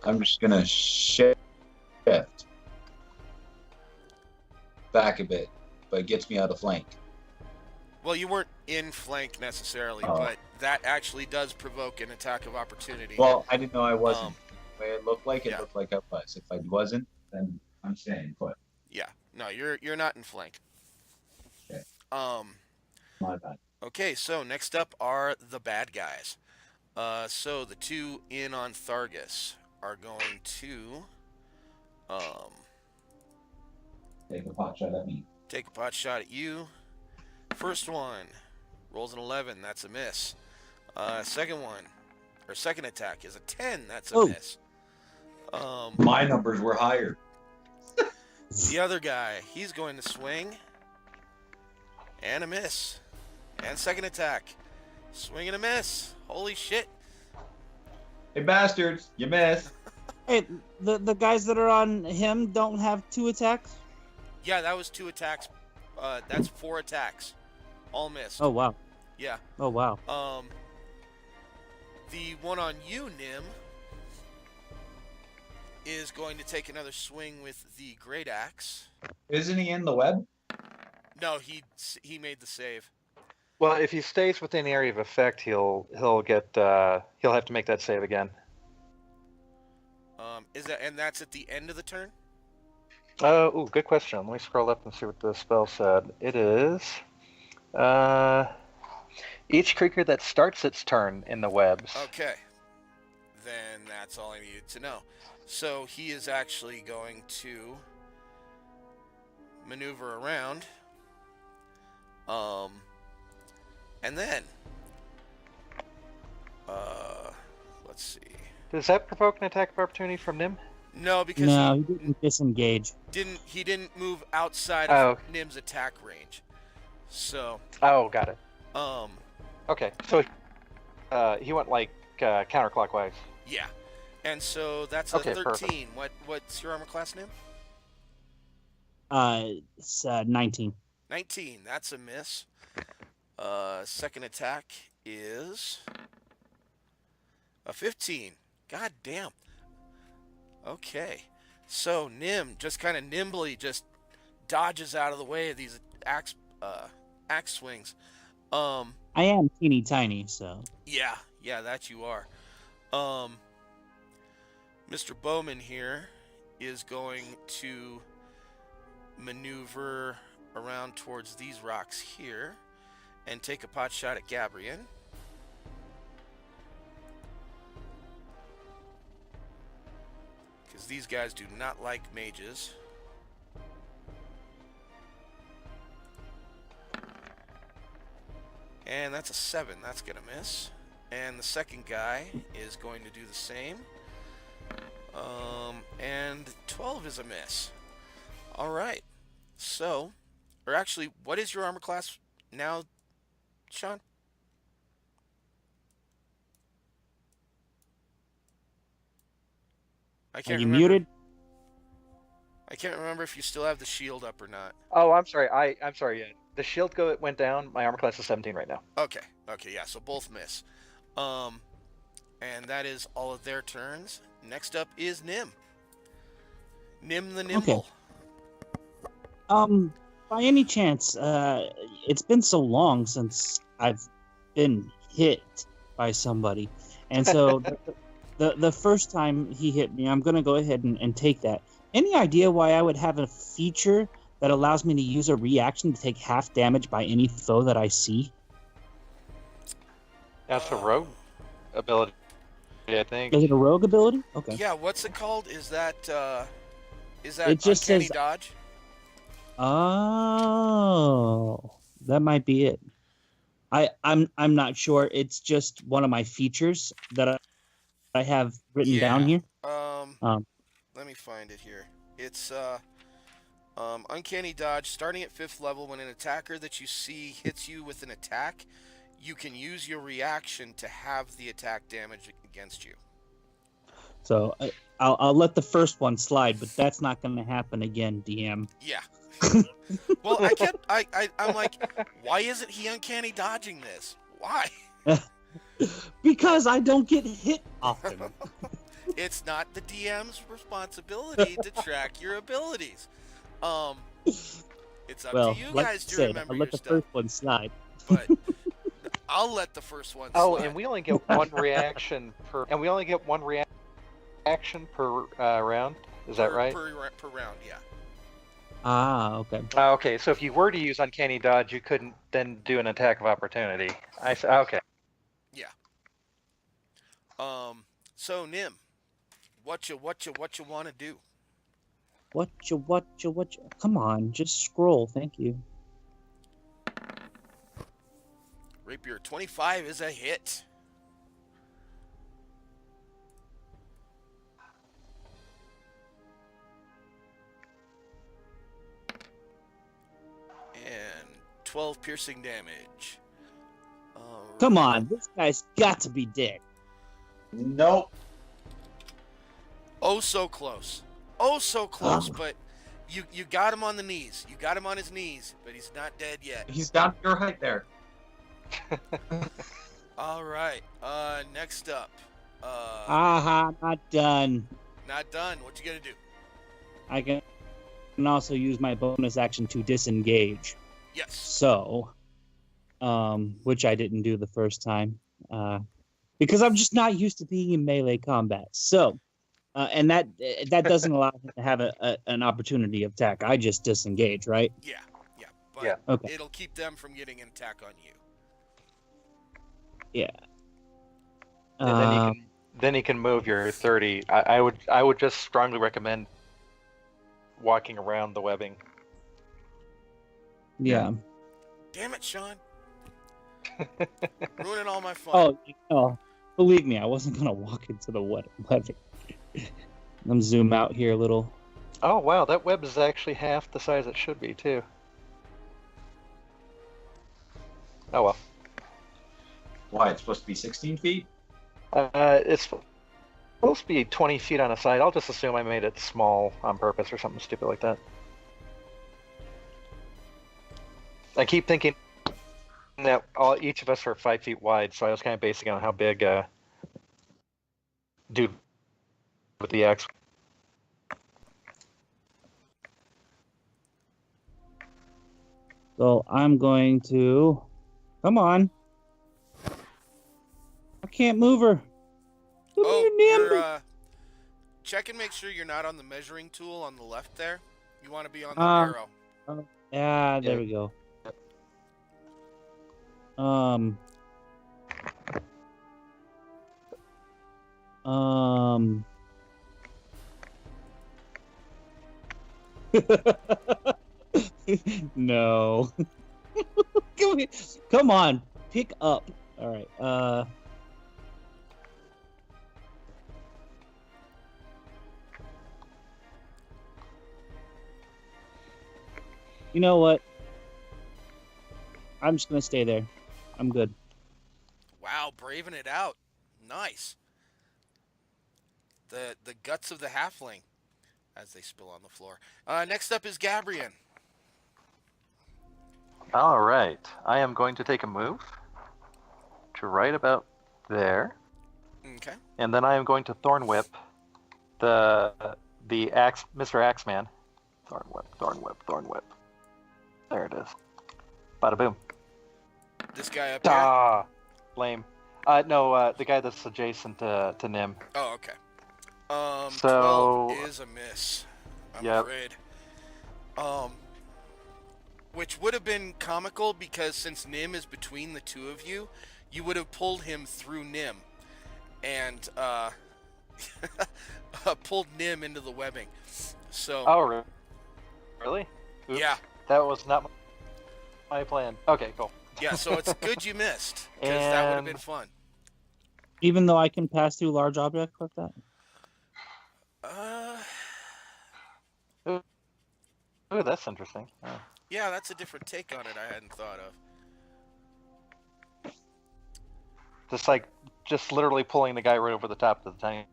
I'm just gonna shift back a bit, but it gets me out of flank. Well, you weren't in flank necessarily, Oh. but that actually does provoke an attack of opportunity. Well, I didn't know I wasn't. Um, The way it looked like, it yeah. looked like I was. If I wasn't, then I'm staying put. Yeah, no, you're not in flank. Okay. My bad. Okay, so next up are the bad guys. So the two in on Thargus are going to Take a pot shot at me. take a pot shot at you. First one rolls an 11, that's a miss. Second attack is a 10, that's a Oh. miss. My numbers were higher. The other guy, he's going to swing and a miss. And second attack, swing and a miss. Holy shit. Hey bastards, you missed. Hey, the guys that are on him don't have 2 attacks? Yeah, that was 2 attacks. That's 4 attacks. All missed. Oh wow. Yeah. Oh wow. The one on you, Nim, is going to take another swing with the great axe. Isn't he in the web? No, he made the save. Well, if he stays within area of effect, he'll have to make that save again. And that's at the end of the turn? Good question. Let me scroll up and see what the spell said. It is, Each creature that starts its turn in the webs. Okay. Then that's all I needed to know. So he is actually going to maneuver around. And then let's see. Does that provoke an attack of opportunity from Nim? No, because No, he didn't disengage. he didn't move outside of Nim's attack range. So Oh, got it. um Okay, so he went like counterclockwise. yeah. And so that's a Okay, 13. What's your armor class, Nim? It's 19. 19. That's a miss. Second attack is a 15. God damn. Okay. So Nim just kind of nimbly just dodges out of the way of these axe swings. I am teeny tiny, so. Yeah, that you are. Mr. Bowman here is going to maneuver around towards these rocks here and take a pot shot at Gabrian. Because these guys do not like mages. And that's a 7. That's going to miss. And the second guy is going to do the same. And 12 is a miss. All right. So, or actually, what is your armor class now, Sean? I Are can't you remember. muted? I can't remember if you still have the shield up or not. Oh, I'm sorry. I'm sorry. Yeah, the shield went down. My armor class is 17 right now. Okay, yeah, so both miss. And that is all of their turns. Next up is Nim. Nim the Nimble. By any chance, it's been so long since I've been hit by somebody, and so the first time he hit me, I'm gonna go ahead and take that. Any idea why I would have a feature that allows me to use a reaction to take half damage by any foe that I see? That's a rogue ability, I think. Is it a rogue ability? Okay. Yeah, what's it called? Is that It just Uncanny says- Dodge? Oh, that might be it. I'm not sure. It's just one of my features that I have written down here. Let me find it here. It's Uncanny Dodge. Starting at 5th level, when an attacker that you see hits you with an attack, you can use your reaction to have the attack damage against you. So I'll let the first one slide, but that's not going to happen again, DM. Yeah. Well, I'm like, why isn't he uncanny dodging this? Why? Because I don't get hit often. It's not the DM's responsibility to track your abilities. It's up Well, to you like guys I to said, remember I'll your let the stuff. first one slide. But I'll let the first one slide. Oh, and we only get one reaction per. And we only get one reaction per round. Is that right? Per round, yeah. Ah, okay. Okay, so if you were to use Uncanny Dodge, you couldn't then do an attack of opportunity. Okay. Yeah. So Nim, what you want to do? What you? Come on, just scroll. Thank you. Rapier 25 is a hit. And 12 piercing damage. Come on, this guy's got to be dead. Nope. Oh, so close. Oh, so close, but you got him on the knees. You got him on his knees, but he's not dead yet. He's down to your height there. All right. Next up. Aha, not done. Not done. What you gonna do? I can also use my bonus action to disengage. Yes. So, which I didn't do the first time, because I'm just not used to being in melee combat. So, and that doesn't allow him to have an opportunity of attack. I just disengage, right? Yeah. But Yeah. Okay. it'll keep them from getting an attack on you. Yeah. And then you can move your 30. I would just strongly recommend walking around the webbing. Yeah. Damn it, Sean. Ruining all my fun. Oh, believe me, I wasn't gonna walk into the webbing. Let me zoom out here a little. Oh wow, that web is actually half the size it should be too. Oh well. Why? It's supposed to be 16 feet? It's supposed to be 20 feet on a side. I'll just assume I made it small on purpose or something stupid like that. I keep thinking that each of us are 5 feet wide, so I was kind of basing on how big dude with the axe. So I'm going to. Come on. I can't move her. You're, check and make sure you're not on the measuring tool on the left there. You want to be on the arrow. Yeah, there Yeah. we go. No. Come on, pick up. All right. You know what? I'm just gonna stay there. I'm good. Wow, braving it out. Nice. The guts of the halfling as they spill on the floor. Next up is Gabrian. All right, I am going to take a move to right about there, Okay. and then I am going to thorn whip the axe, Mr. Axeman. Thorn whip, thorn whip, thorn whip. There it is. Bada boom. This guy up here. Ah, lame. No, the guy that's adjacent to Nim. Oh, okay. So 12 is a miss. I'm Yep. afraid. Which would have been comical because since Nim is between the two of you, you would have pulled him through Nim, and pulled Nim into the webbing. So. Oh, really? Oops. Yeah. That was not my plan. Okay, cool. Yeah, so it's good you missed, because that would have been And- fun. Even though I can pass through large objects like that. Ooh, that's interesting. Oh. Yeah, that's a different take on it I hadn't thought of. Just literally pulling the guy right over the top of the tank.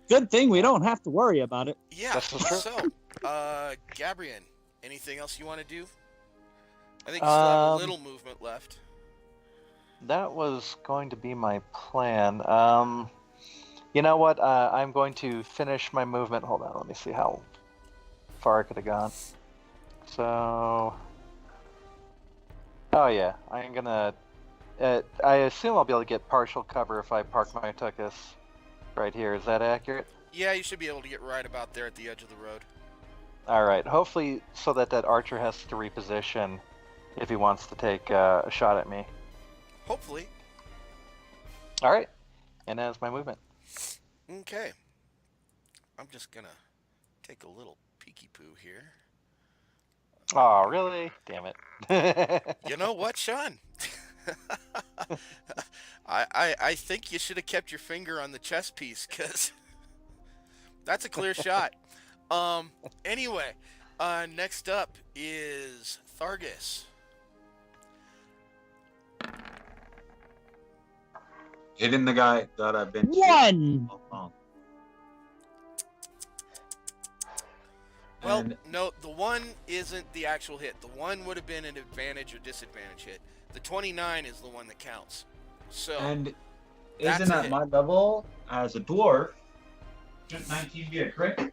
Good thing we don't have to worry about it. Yeah, That's for sure. so, Gabrian, anything else you want to do? I think you still have a little movement left. That was going to be my plan. You know what? I'm going to finish my movement. Hold on, let me see how far I could have gone. So, oh yeah, I'm gonna. I assume I'll be able to get partial cover if I park my tuchus right here. Is that accurate? Yeah, you should be able to get right about there at the edge of the road. All right. Hopefully, so that archer has to reposition if he wants to take a shot at me. Hopefully. All right. And that's my movement. Okay. I'm just gonna take a little peeky poo here. Oh, really? Damn it. You know what, Sean? I think you should have kept your finger on the chess piece, because that's a clear shot. Anyway, next up is Thargus. Hitting the guy that I've been One. all along. Well, And no, the one isn't the actual hit. The one would have been an advantage or disadvantage hit. The 29 is the one that counts. So, and that's isn't a at hit. my level as a dwarf? Shouldn't 19 be a crit? Or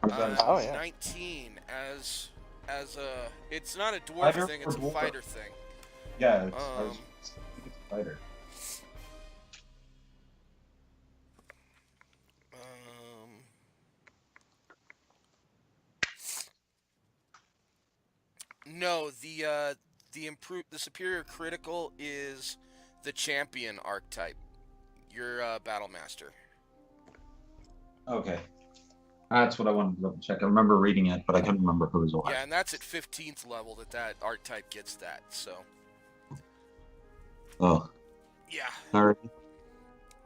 is that a- Oh, yeah. 19 as a, it's not a dwarf Fighter thing, or it's a dwarf? fighter thing. Yeah, it's, I think it's a fighter. No, the superior critical is the champion archetype. Your battle master. Okay. That's what I wanted to double check. I remember reading it, but I couldn't remember who was what. Yeah, and that's at 15th level that archetype gets that. So. Oh. Yeah. All right.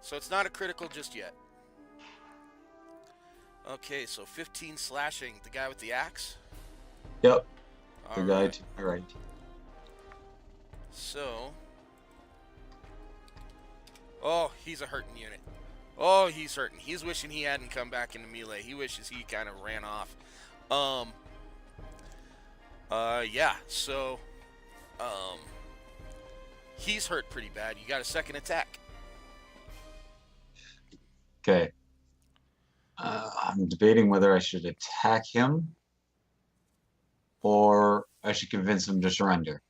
So it's not a critical just yet. Okay, so 15 slashing. The guy with the axe? Yep. The All guy right. to my right. So. Oh, he's a hurting unit. Oh, he's hurting. He's wishing he hadn't come back into melee. He wishes he kind of ran off. Yeah, so. He's hurt pretty bad. You got a second attack. Okay. I'm debating whether I should attack him or I should convince him to surrender.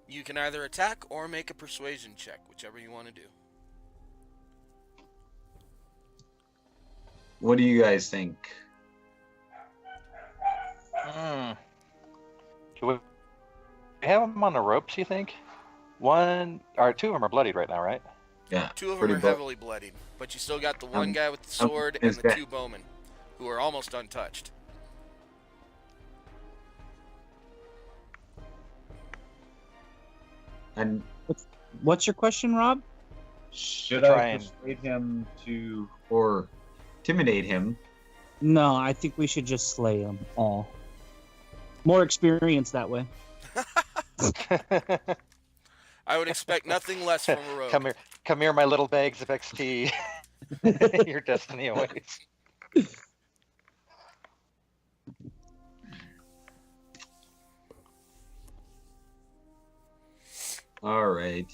You can either attack or make a persuasion check, whichever you want to do. What do you guys think? Do we have them on the ropes, you think? One or two of them are bloodied right now, right? Yeah. Two of them pretty are bu- heavily bloodied, but you still got the one guy with the sword and is the that- 2 bowmen, who are almost untouched. And What's your question, Rob? should Try I and- persuade him to or intimidate him? No, I think we should just slay them all. More experience that way. I would expect nothing less from a rogue. Come here, my little bags of XP. Your destiny awaits. All right.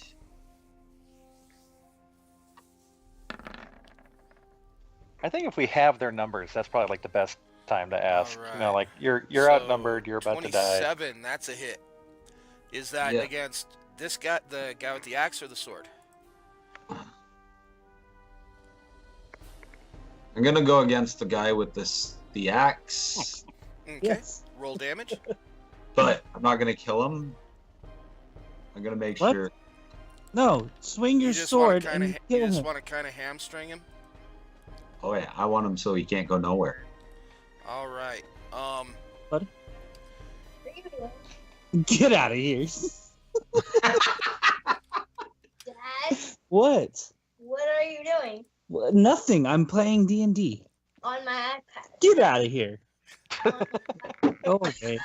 I think if we have their numbers, that's probably like the best time to ask. You know, Alright. like you're So, outnumbered, you're about to die. 27, that's a hit. Is that Yeah. against this guy, the guy with the axe, or the sword? I'm gonna go against the guy with the axe, Okay. Yes. Roll damage. but I'm not gonna kill him. I'm gonna make What? sure. No, swing your You just want sword to kind and of kill you just him. want to kind of hamstring him. Oh yeah, I want him so he can't go nowhere. All right. Get out of here. Dad, What? what are you doing Nothing. I'm playing D&D. on my iPad? Get out of here. Go away.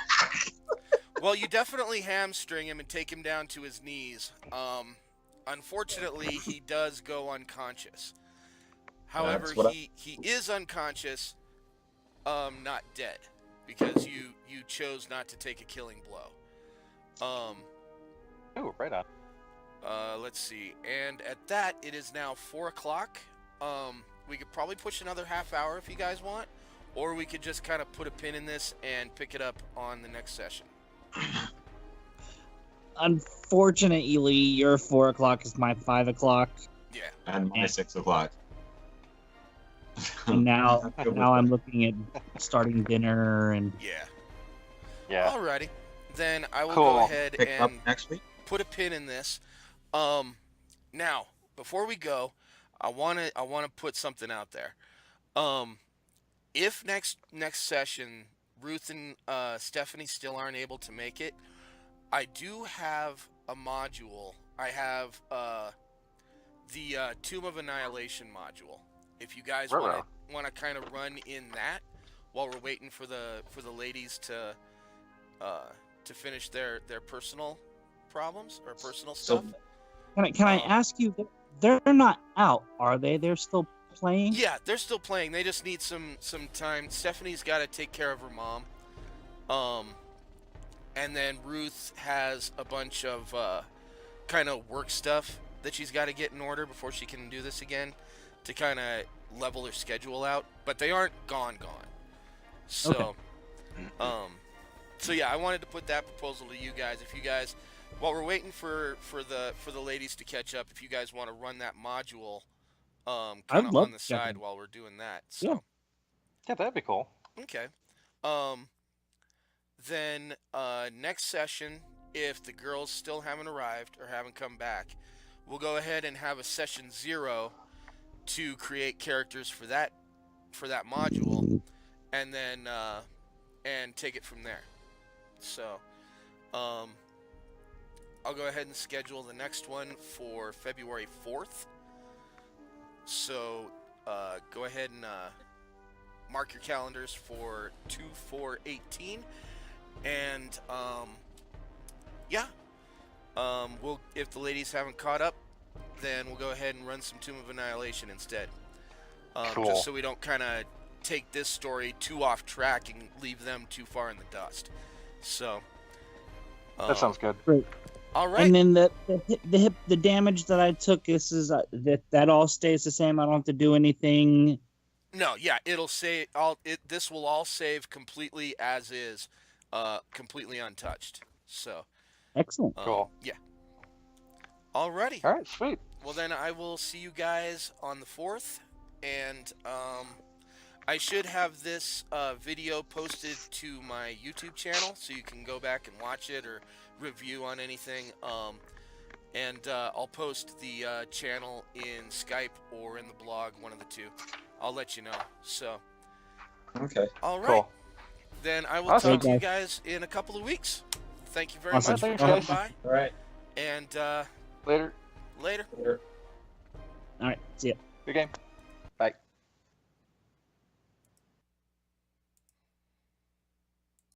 Well, you definitely hamstring him and take him down to his knees. Unfortunately, he does go unconscious. However, That's what he is unconscious, not dead, because you chose not to take a killing blow. Ooh, right on. Let's see. And at that, it is now 4 o'clock. We could probably push another half hour if you guys want, or we could just kind of put a pin in this and pick it up on the next session. Unfortunately, your 4 o'clock is my 5 o'clock. Yeah. And my 6 o'clock. And now, I'm good with now I'm that. looking at starting dinner and Yeah. Yeah. Alrighty. Then I will Cool. go ahead Pick up and next week. put a pin in this. Now, before we go, I wanna put something out there. If next session Ruth and Stephanie still aren't able to make it, I do have a module. I have the Tomb of Annihilation module. If you guys Ruh-roh. want to kind of run in that while we're waiting for the ladies to finish their personal problems or personal So- stuff. can I ask you? They're not out, are they? They're still playing. Yeah, they're still playing. They just need some time. Stephanie's got to take care of her mom. And then Ruth has a bunch of kind of work stuff that she's got to get in order before she can do this again to kind of level her schedule out. But they aren't gone. So, so yeah, I wanted to put that proposal to you guys. If you guys, while we're waiting for the ladies to catch up, if you guys want to run that module, kind I'd of love on the to check side it. while we're doing that. So. Yeah. Yeah, that'd be cool. Okay. Then next session, if the girls still haven't arrived or haven't come back, we'll go ahead and have a session 0 to create characters for that module, and then and take it from there. So I'll go ahead and schedule the next one for February 4th. So go ahead and mark your calendars for 2/4/18, and we'll, if the ladies haven't caught up, then we'll go ahead and run some Tomb of Annihilation instead. Cool. Just so we don't kind of take this story too off track and leave them too far in the dust. So That sounds good. all right. And then the damage that I took, this is that all stays the same. I don't have to do anything. No, yeah, it'll say this will all save completely as is, completely untouched. So Excellent. Cool. Yeah. Alrighty. All right, sweet. Well, then I will see you guys on the 4th, and I should have this video posted to my YouTube channel, so you can go back and watch it or review on anything. And I'll post the channel in Skype or in the blog, one of the two. I'll let you know. So, Okay. all right. Cool. Then I will Awesome. talk to you guys in a couple of weeks. Thank you very Awesome. much for Thanks, coming guys. by, All right. and Later. later. Later. All right. See ya. Good game.